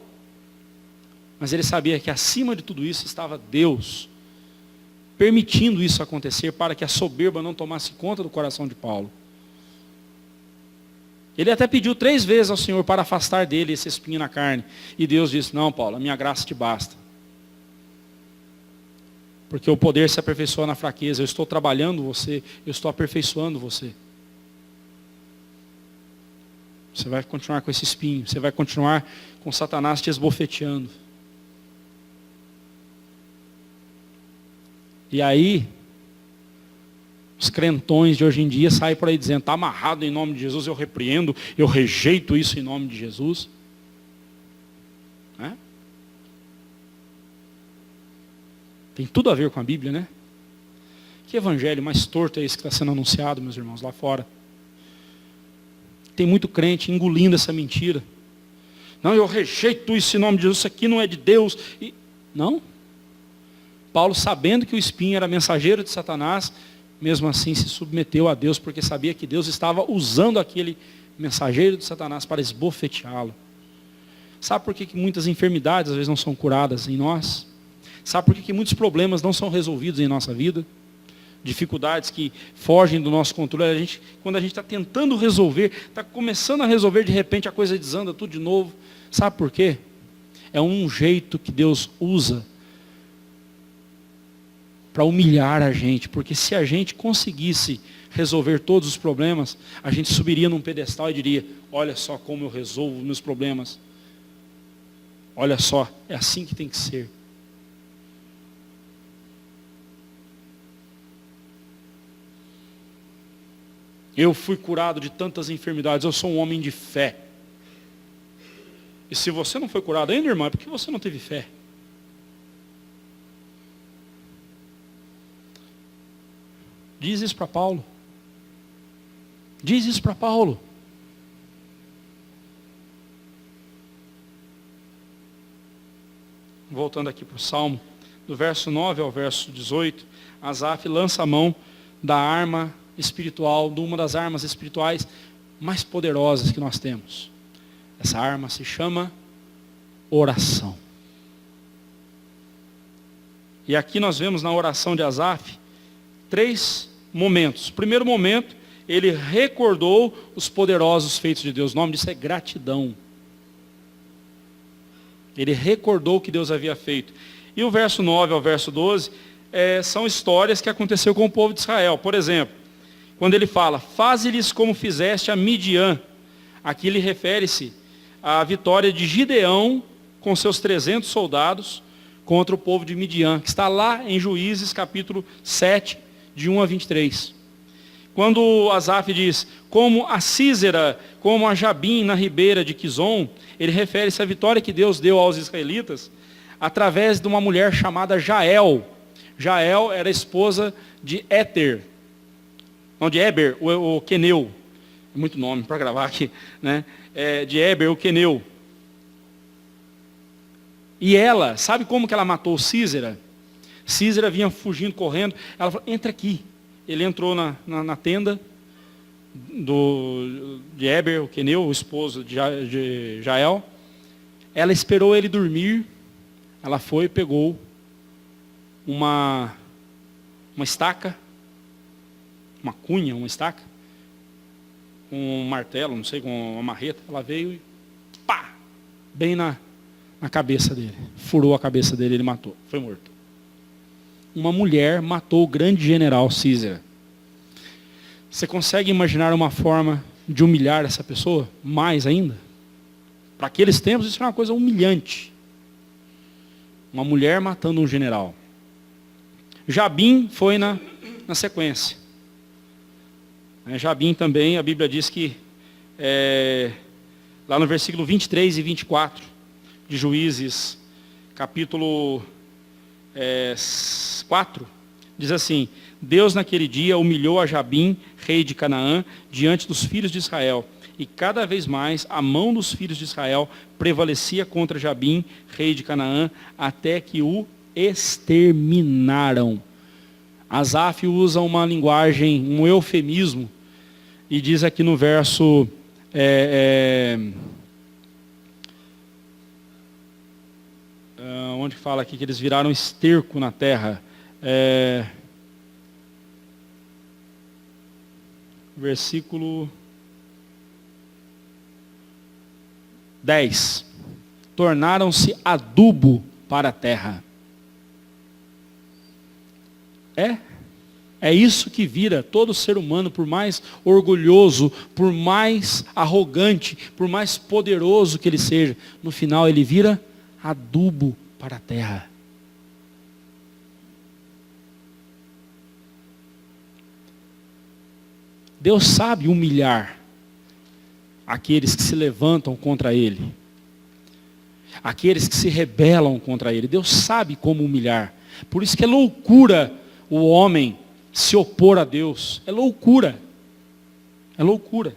mas ele sabia que acima de tudo isso estava Deus, permitindo isso acontecer para que a soberba não tomasse conta do coração de Paulo. Ele até pediu 3 vezes ao Senhor para afastar dele esse espinho na carne. E Deus disse, não, Paulo, a minha graça te basta. Porque o poder se aperfeiçoa na fraqueza. Eu estou trabalhando você, eu estou aperfeiçoando você. Você vai continuar com esse espinho, você vai continuar com Satanás te esbofeteando. E aí, os crentões de hoje em dia saem por aí dizendo, está amarrado em nome de Jesus, eu repreendo, eu rejeito isso em nome de Jesus. Né? Tem tudo a ver com a Bíblia, né? Que evangelho mais torto é esse que está sendo anunciado, meus irmãos, lá fora? Tem muito crente engolindo essa mentira. Não, eu rejeito isso em nome de Jesus, isso aqui não é de Deus. Não. Paulo, sabendo que o espinho era mensageiro de Satanás, mesmo assim se submeteu a Deus, porque sabia que Deus estava usando aquele mensageiro de Satanás para esbofeteá-lo. Sabe por que muitas enfermidades às vezes não são curadas em nós? Sabe por que muitos problemas não são resolvidos em nossa vida? Dificuldades que fogem do nosso controle. Quando a gente está tentando resolver, está começando a resolver, de repente a coisa desanda tudo de novo. Sabe por quê? É um jeito que Deus usa para humilhar a gente. Porque se a gente conseguisse resolver todos os problemas, a gente subiria num pedestal e diria, olha só como eu resolvo meus problemas. Olha só, é assim que tem que ser. Eu fui curado de tantas enfermidades, eu sou um homem de fé. E se você não foi curado ainda, irmão, é porque você não teve fé. Diz isso para Paulo. Diz isso para Paulo. Voltando aqui para o Salmo, do verso 9 ao verso 18, Asaf lança a mão da arma espiritual, de uma das armas espirituais mais poderosas que nós temos. Essa arma se chama oração. E aqui nós vemos na oração de Asaf 3 momentos. Primeiro momento, ele recordou os poderosos feitos de Deus. O nome disso é gratidão. Ele recordou o que Deus havia feito. E o verso 9 ao verso 12 são histórias que aconteceu com o povo de Israel. Por exemplo, quando ele fala, faze-lhes como fizeste a Midian. Aqui ele refere-se à vitória de Gideão com seus 300 soldados contra o povo de Midian, que está lá em Juízes capítulo 7, de 1 a 23. Quando Asaf diz, como a Sísera, como a Jabim na ribeira de Quizon, ele refere-se à vitória que Deus deu aos israelitas através de uma mulher chamada Jael. Jael era esposa de Éter, não, de Eber, o queneu. É muito nome para gravar aqui, né? De Eber, o queneu. E ela, sabe como que ela matou Sísera? Sísera vinha fugindo, correndo. Ela falou, entra aqui. Ele entrou na tenda de Eber, o queneu, o esposo de Jael. Ela esperou ele dormir. Ela foi e pegou uma estaca, uma cunha, uma estaca, com um martelo, não sei, com uma marreta. Ela veio e pá, bem na cabeça dele. Furou a cabeça dele, ele matou. Foi morto. Uma mulher matou o grande general Císera. Você consegue imaginar uma forma de humilhar essa pessoa? Mais ainda? Para aqueles tempos isso era uma coisa humilhante. Uma mulher matando um general. Jabim foi na sequência. Jabim também, a Bíblia diz que, lá no versículo 23 e 24, de Juízes, capítulo 4, diz assim: Deus naquele dia humilhou a Jabim, rei de Canaã, diante dos filhos de Israel. E cada vez mais a mão dos filhos de Israel prevalecia contra Jabim, rei de Canaã, até que o exterminaram. Asaf usa uma linguagem, um eufemismo, e diz aqui no verso onde fala aqui que eles viraram esterco na terra. Versículo 10. Tornaram-se adubo para a terra. É isso que vira todo ser humano, por mais orgulhoso, por mais arrogante, por mais poderoso que ele seja. No final ele vira adubo para a terra. Deus sabe humilhar aqueles que se levantam contra Ele. Aqueles que se rebelam contra Ele. Deus sabe como humilhar. Por isso que é loucura o homem se opor a Deus. É loucura. É loucura.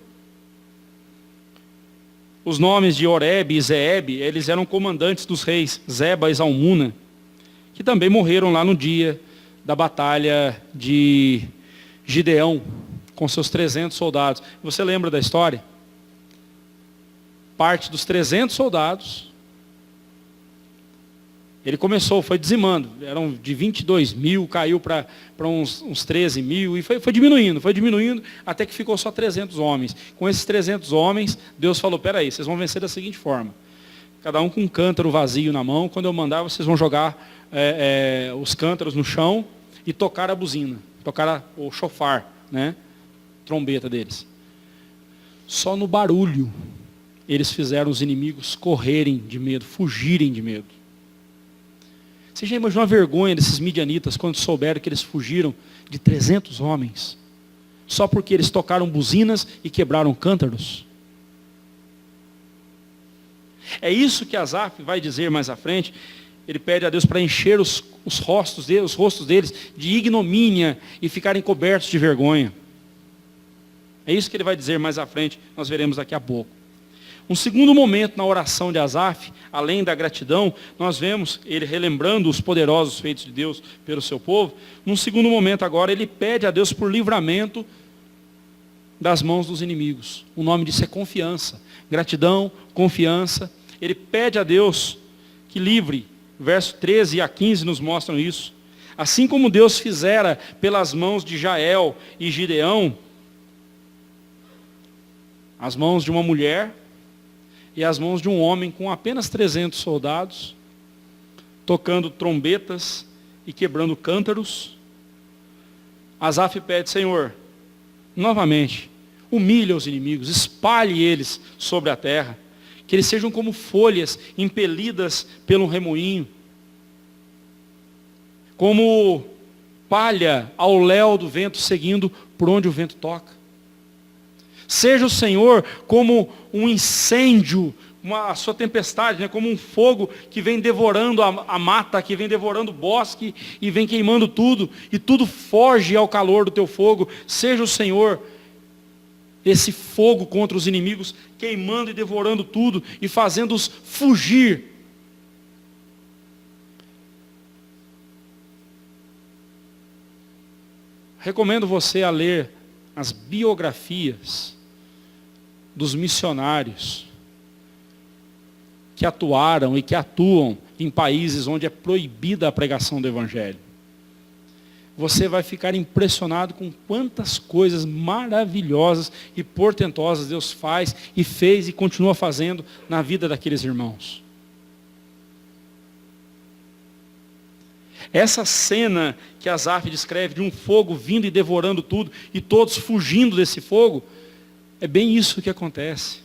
Os nomes de Oreb e Zeeb, eles eram comandantes dos reis Zeba e Zalmuna, que também morreram lá no dia da batalha de Gideão, com seus 300 soldados. Você lembra da história? Parte dos 300 soldados, ele começou, foi dizimando. Eram de 22 mil, caiu para uns 13 mil, e foi diminuindo, até que ficou só 300 homens. Com esses 300 homens, Deus falou: peraí, vocês vão vencer da seguinte forma. Cada um com um cântaro vazio na mão. Quando eu mandar, vocês vão jogar os cântaros no chão e tocar a buzina, tocar o chofar, né? Trombeta deles. Só no barulho eles fizeram os inimigos correrem de medo, fugirem de medo. Você já imaginou a vergonha desses midianitas quando souberam que eles fugiram de 300 homens, só porque eles tocaram buzinas e quebraram cântaros? É isso que Asaf vai dizer mais à frente. Ele pede a Deus para encher os rostos deles de ignomínia e ficarem cobertos de vergonha. É isso que ele vai dizer mais à frente, nós veremos daqui a pouco. Um segundo momento na oração de Asaf, além da gratidão, nós vemos ele relembrando os poderosos feitos de Deus pelo seu povo. Num segundo momento agora, ele pede a Deus por livramento das mãos dos inimigos. O nome disso é confiança. Gratidão, confiança. Ele pede a Deus que livre. Verso 13 a 15 nos mostram isso. Assim como Deus fizera pelas mãos de Jael e Gideão, as mãos de uma mulher e as mãos de um homem com apenas 300 soldados, tocando trombetas e quebrando cântaros, Asaf pede: Senhor, novamente, humilha os inimigos, espalhe eles sobre a terra, que eles sejam como folhas impelidas pelo remoinho, como palha ao léu do vento, seguindo por onde o vento toca. Seja o Senhor como um incêndio, a sua tempestade, né? Como um fogo que vem devorando a mata, que vem devorando o bosque e vem queimando tudo, e tudo foge ao calor do teu fogo. Seja o Senhor esse fogo contra os inimigos, queimando e devorando tudo e fazendo-os fugir. Recomendo você a ler as biografias dos missionários que atuaram e que atuam em países onde é proibida a pregação do Evangelho. Você vai ficar impressionado com quantas coisas maravilhosas e portentosas Deus faz e fez e continua fazendo na vida daqueles irmãos. Essa cena que Asaf descreve de um fogo vindo e devorando tudo, e todos fugindo desse fogo, é bem isso que acontece.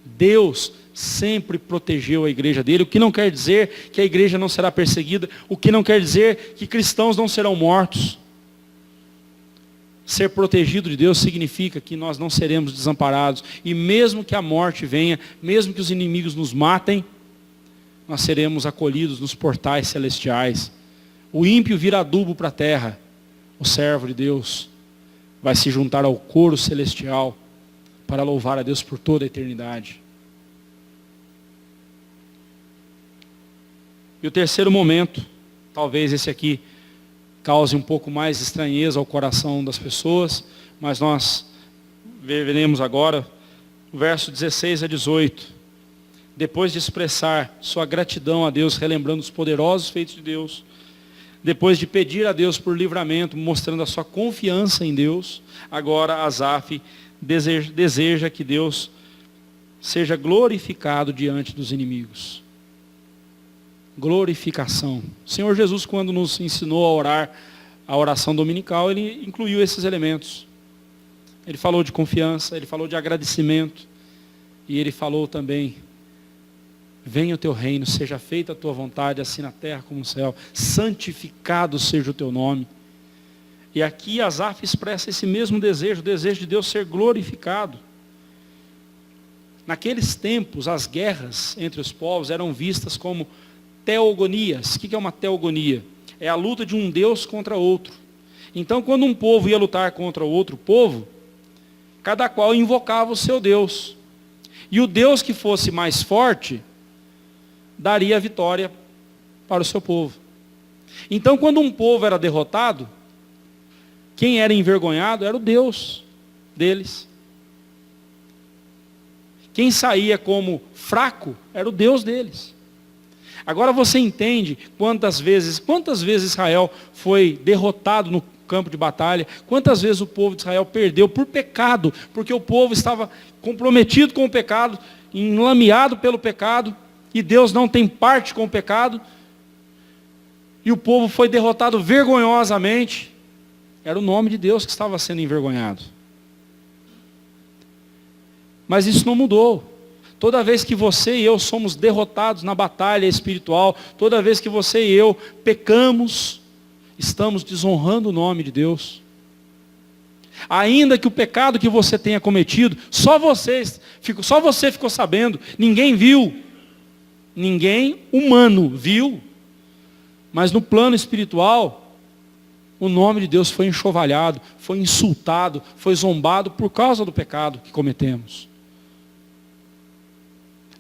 Deus sempre protegeu a igreja dele, o que não quer dizer que a igreja não será perseguida, o que não quer dizer que cristãos não serão mortos. Ser protegido de Deus significa que nós não seremos desamparados, e mesmo que a morte venha, mesmo que os inimigos nos matem, nós seremos acolhidos nos portais celestiais. O ímpio vira adubo para a terra, o servo de Deus vai se juntar ao coro celestial para louvar a Deus por toda a eternidade. E o terceiro momento, talvez esse aqui cause um pouco mais de estranheza ao coração das pessoas, mas nós veremos agora o verso 16 a 18. Depois de expressar sua gratidão a Deus, relembrando os poderosos feitos de Deus, depois de pedir a Deus por livramento, mostrando a sua confiança em Deus, agora Asaf deseja que Deus seja glorificado diante dos inimigos. Glorificação. O Senhor Jesus, quando nos ensinou a orar a oração dominical, Ele incluiu esses elementos. Ele falou de confiança, Ele falou de agradecimento, e Ele falou também: venha o teu reino, seja feita a tua vontade, assim na terra como no céu, santificado seja o teu nome. E aqui Asaf expressa esse mesmo desejo, o desejo de Deus ser glorificado. Naqueles tempos, as guerras entre os povos eram vistas como teogonias. O que é uma teogonia? É a luta de um Deus contra outro. Então, quando um povo ia lutar contra outro povo, cada qual invocava o seu Deus. E o Deus que fosse mais forte, daria a vitória para o seu povo. Então, quando um povo era derrotado, quem era envergonhado era o Deus deles. Quem saía como fraco era o Deus deles. Agora você entende quantas vezes Israel foi derrotado no campo de batalha, quantas vezes o povo de Israel perdeu por pecado, porque o povo estava comprometido com o pecado, enlameado pelo pecado, e Deus não tem parte com o pecado, e o povo foi derrotado vergonhosamente. Era o nome de Deus que estava sendo envergonhado. Mas isso não mudou. Toda vez que você e eu somos derrotados na batalha espiritual, toda vez que você e eu pecamos, estamos desonrando o nome de Deus. Ainda que o pecado que você tenha cometido, só você ficou sabendo, ninguém viu, ninguém humano viu, mas no plano espiritual, o nome de Deus foi enxovalhado, foi insultado, foi zombado por causa do pecado que cometemos.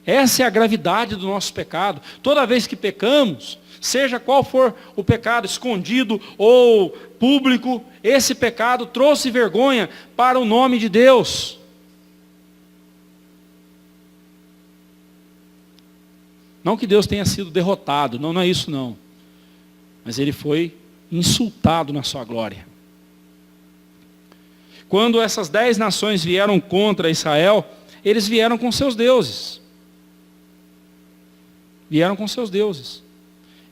Essa é a gravidade do nosso pecado. Toda vez que pecamos, seja qual for o pecado, escondido ou público, esse pecado trouxe vergonha para o nome de Deus. Não que Deus tenha sido derrotado, não é isso não. Mas Ele foi insultado na sua glória. Quando essas 10 nações vieram contra Israel, eles vieram com seus deuses. Vieram com seus deuses.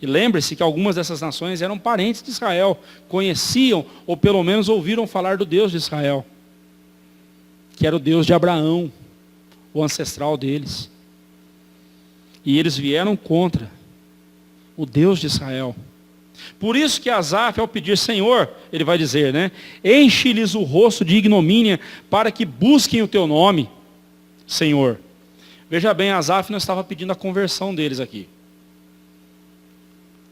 E lembre-se que algumas dessas nações eram parentes de Israel, conheciam, ou pelo menos ouviram falar do Deus de Israel, que era o Deus de Abraão, o ancestral deles. E eles vieram contra o Deus de Israel. Por isso que Asaf, ao pedir Senhor, ele vai dizer, enche-lhes o rosto de ignomínia, para que busquem o teu nome, Senhor. Veja bem, Asaf não estava pedindo a conversão deles aqui.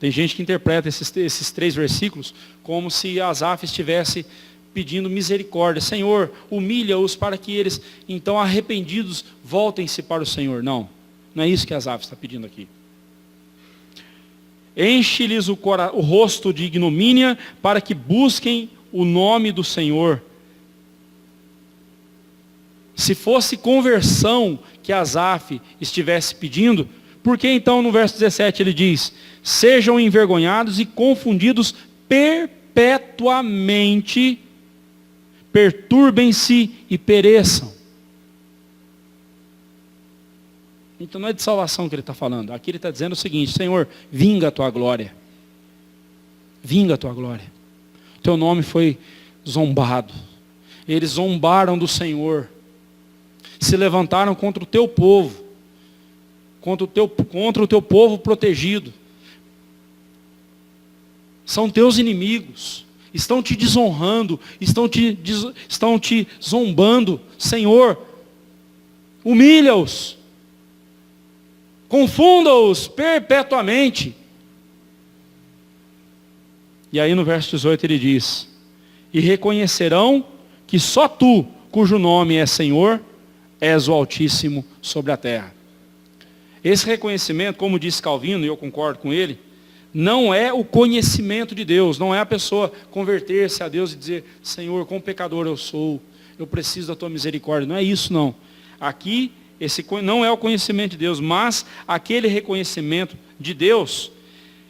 Tem gente que interpreta esses 3 versículos como se Asaf estivesse pedindo misericórdia. Senhor, humilha-os para que eles, então arrependidos, voltem-se para o Senhor. Não é isso que Asaf está pedindo aqui. Enche-lhes o rosto de ignomínia para que busquem o nome do Senhor. Se fosse conversão que Asaf estivesse pedindo, por que então no verso 17 ele diz: sejam envergonhados e confundidos perpetuamente, perturbem-se e pereçam. Então não é de salvação que ele está falando. Aqui ele está dizendo o seguinte: Senhor, vinga a tua glória. vinga a tua glória. Teu nome foi zombado. Eles zombaram do Senhor. Se levantaram contra o teu povo. Contra o teu povo protegido. São teus inimigos. Estão te desonrando. Estão te zombando. Senhor, humilha-os. Confunda-os perpetuamente. E aí no verso 18 ele diz: e reconhecerão que só tu, cujo nome é Senhor, és o Altíssimo sobre a terra. Esse reconhecimento, como disse Calvino, e eu concordo com ele, não é o conhecimento de Deus, não é a pessoa converter-se a Deus e dizer: Senhor, quão pecador eu sou, eu preciso da tua misericórdia. Não é isso, não. Aqui, esse não é o conhecimento de Deus, mas aquele reconhecimento de Deus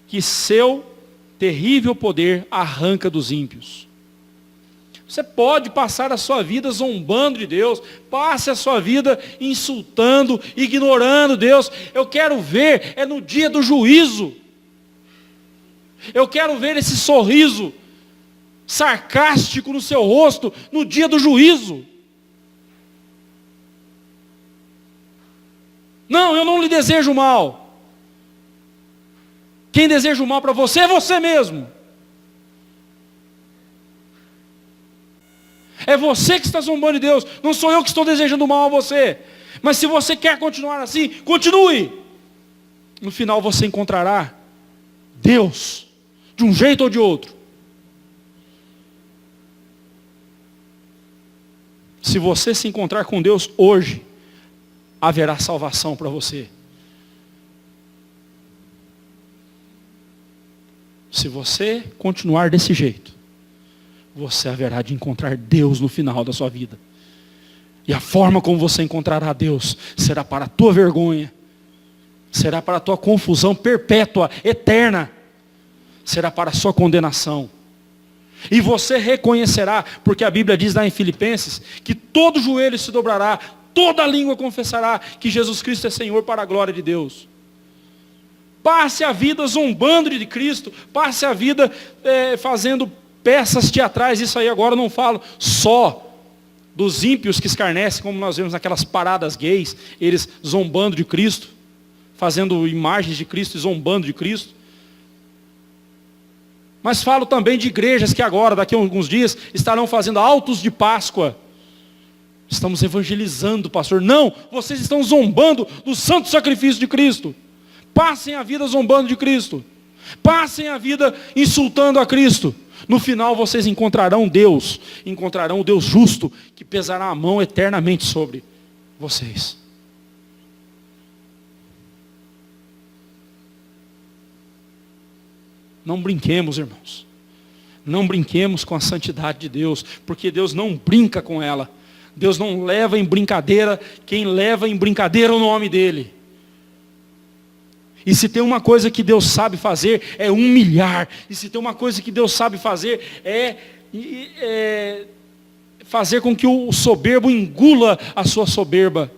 que seu terrível poder arranca dos ímpios. Você pode passar a sua vida zombando de Deus, passe a sua vida insultando, ignorando Deus. Eu quero ver, é no dia do juízo. Eu quero ver esse sorriso sarcástico no seu rosto no dia do juízo. Não, eu não lhe desejo mal. Quem deseja o mal para você é você mesmo. É você que está zombando de Deus. Não sou eu que estou desejando mal a você. Mas se você quer continuar assim, continue. No final você encontrará Deus, de um jeito ou de outro. Se você se encontrar com Deus hoje, haverá salvação para você. Se você continuar desse jeito, você haverá de encontrar Deus no final da sua vida. E a forma como você encontrará Deus será para a tua vergonha, será para a tua confusão perpétua, eterna, será para a sua condenação. E você reconhecerá, porque a Bíblia diz lá em Filipenses, que todo joelho se dobrará, toda língua confessará que Jesus Cristo é Senhor para a glória de Deus. Passe a vida zombando de Cristo, passe a vida fazendo peças teatrais. Isso aí agora eu não falo só dos ímpios que escarnecem, como nós vemos naquelas paradas gays, eles zombando de Cristo, fazendo imagens de Cristo e zombando de Cristo. Mas falo também de igrejas que agora, daqui a alguns dias, estarão fazendo autos de Páscoa. Estamos evangelizando, pastor. Não, vocês estão zombando do santo sacrifício de Cristo. Passem a vida zombando de Cristo. Passem a vida insultando a Cristo. No final vocês encontrarão Deus. Encontrarão o Deus justo, que pesará a mão eternamente sobre vocês. Não brinquemos, irmãos. Não brinquemos com a santidade de Deus, porque Deus não brinca com ela. Deus não leva em brincadeira quem leva em brincadeira o nome dele. E se tem uma coisa que Deus sabe fazer, é humilhar. E se tem uma coisa que Deus sabe fazer, é fazer com que o soberbo engula a sua soberba.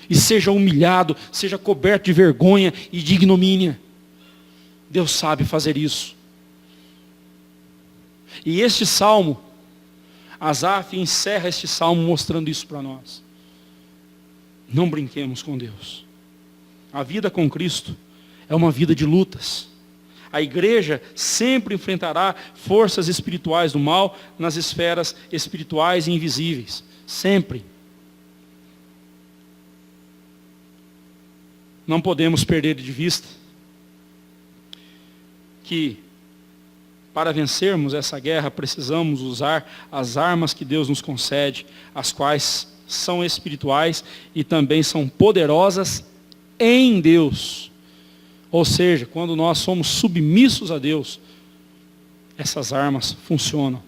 E seja humilhado, seja coberto de vergonha e de ignomínia. Deus sabe fazer isso. E este salmo, Asaf encerra este salmo mostrando isso para nós. Não brinquemos com Deus. A vida com Cristo é uma vida de lutas. A igreja sempre enfrentará forças espirituais do mal nas esferas espirituais e invisíveis. Sempre. Não podemos perder de vista que para vencermos essa guerra precisamos usar as armas que Deus nos concede, as quais são espirituais e também são poderosas em Deus. Ou seja, quando nós somos submissos a Deus, essas armas funcionam.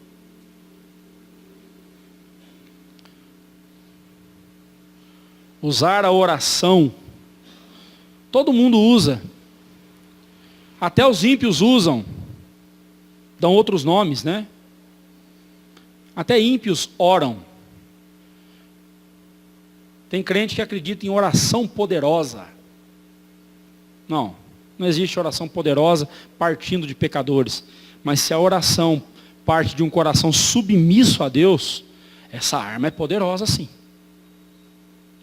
Usar a oração, todo mundo usa. Até os ímpios usam. Dão outros nomes, né? Até ímpios oram. Tem crente que acredita em oração poderosa. Não existe oração poderosa partindo de pecadores. Mas se a oração parte de um coração submisso a Deus, essa arma é poderosa sim.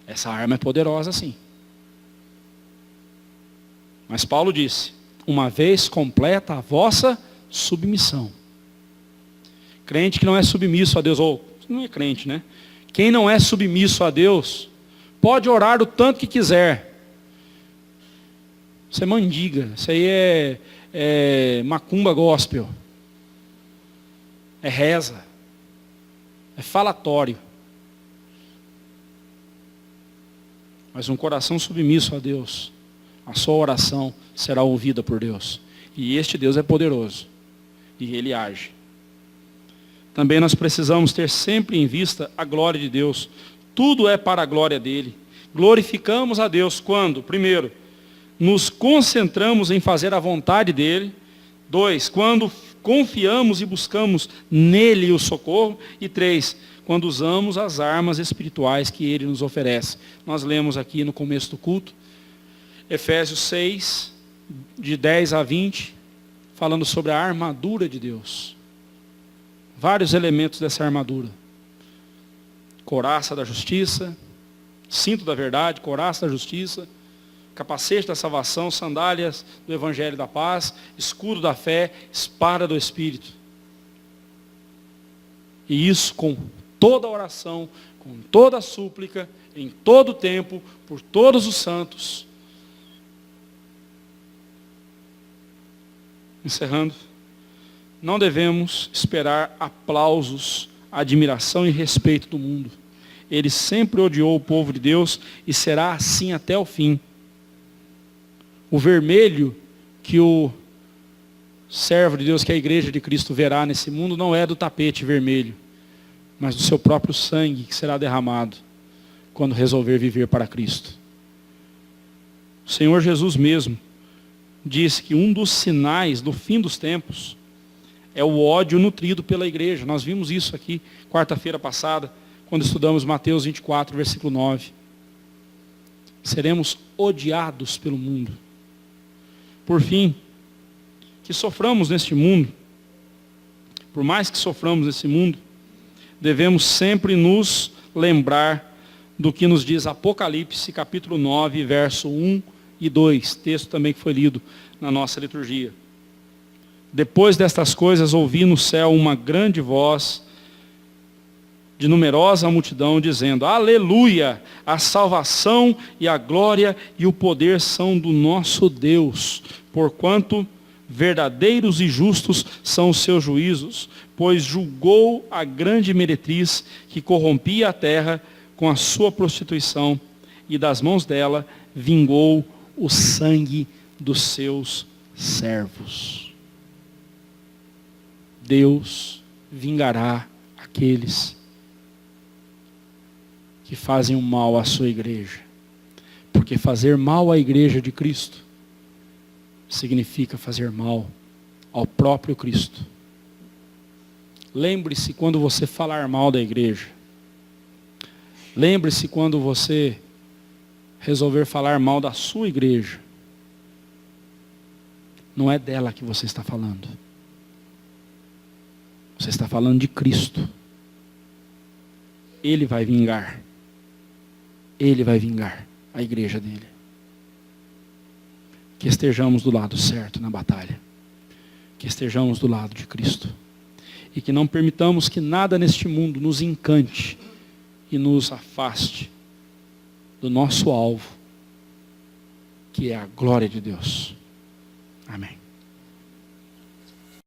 Essa arma é poderosa sim. Mas Paulo disse, uma vez completa a vossa submissão. Crente que não é submisso a Deus, ou não é crente, né? Quem não é submisso a Deus, pode orar o tanto que quiser. Isso é mandiga, isso aí é macumba gospel. É reza. É falatório. Mas um coração submisso a Deus, a sua oração será ouvida por Deus. E este Deus é poderoso. E Ele age. Também nós precisamos ter sempre em vista a glória de Deus. Tudo é para a glória dEle. Glorificamos a Deus quando, primeiro, nos concentramos em fazer a vontade dEle. 2, quando confiamos e buscamos nele o socorro. E 3, quando usamos as armas espirituais que Ele nos oferece. Nós lemos aqui no começo do culto, Efésios 6, de 10 a 20, falando sobre a armadura de Deus. Vários elementos dessa armadura. Couraça da justiça, cinto da verdade, couraça da justiça, capacete da salvação, sandálias do evangelho da paz, escudo da fé, espada do Espírito. E isso com toda a oração, com toda a súplica, em todo o tempo, por todos os santos. Encerrando. Não devemos esperar aplausos, admiração e respeito do mundo. Ele sempre odiou o povo de Deus e será assim até o fim. O vermelho que o servo de Deus, que a igreja de Cristo verá nesse mundo, não é do tapete vermelho, mas do seu próprio sangue que será derramado quando resolver viver para Cristo. O Senhor Jesus mesmo disse que um dos sinais do fim dos tempos é o ódio nutrido pela igreja. Nós vimos isso aqui quarta-feira passada, quando estudamos Mateus 24, versículo 9. Seremos odiados pelo mundo. Por fim, que soframos neste mundo, por mais que soframos nesse mundo, devemos sempre nos lembrar do que nos diz Apocalipse, capítulo 9, verso 1 e 2, texto também que foi lido na nossa liturgia. Depois destas coisas, ouvi no céu uma grande voz de numerosa multidão, dizendo, aleluia, a salvação e a glória e o poder são do nosso Deus, porquanto verdadeiros e justos são os seus juízos, pois julgou a grande meretriz que corrompia a terra com a sua prostituição, e das mãos dela vingou o sangue dos seus servos. Deus vingará aqueles que fazem o mal à sua igreja. Porque fazer mal à igreja de Cristo significa fazer mal ao próprio Cristo. Lembre-se quando você falar mal da igreja. Lembre-se quando você resolver falar mal da sua igreja. Não é dela que você está falando. Você está falando de Cristo. Ele vai vingar. Ele vai vingar a igreja dele. Que estejamos do lado certo na batalha. Que estejamos do lado de Cristo. E que não permitamos que nada neste mundo nos encante e nos afaste do nosso alvo, que é a glória de Deus. Amém.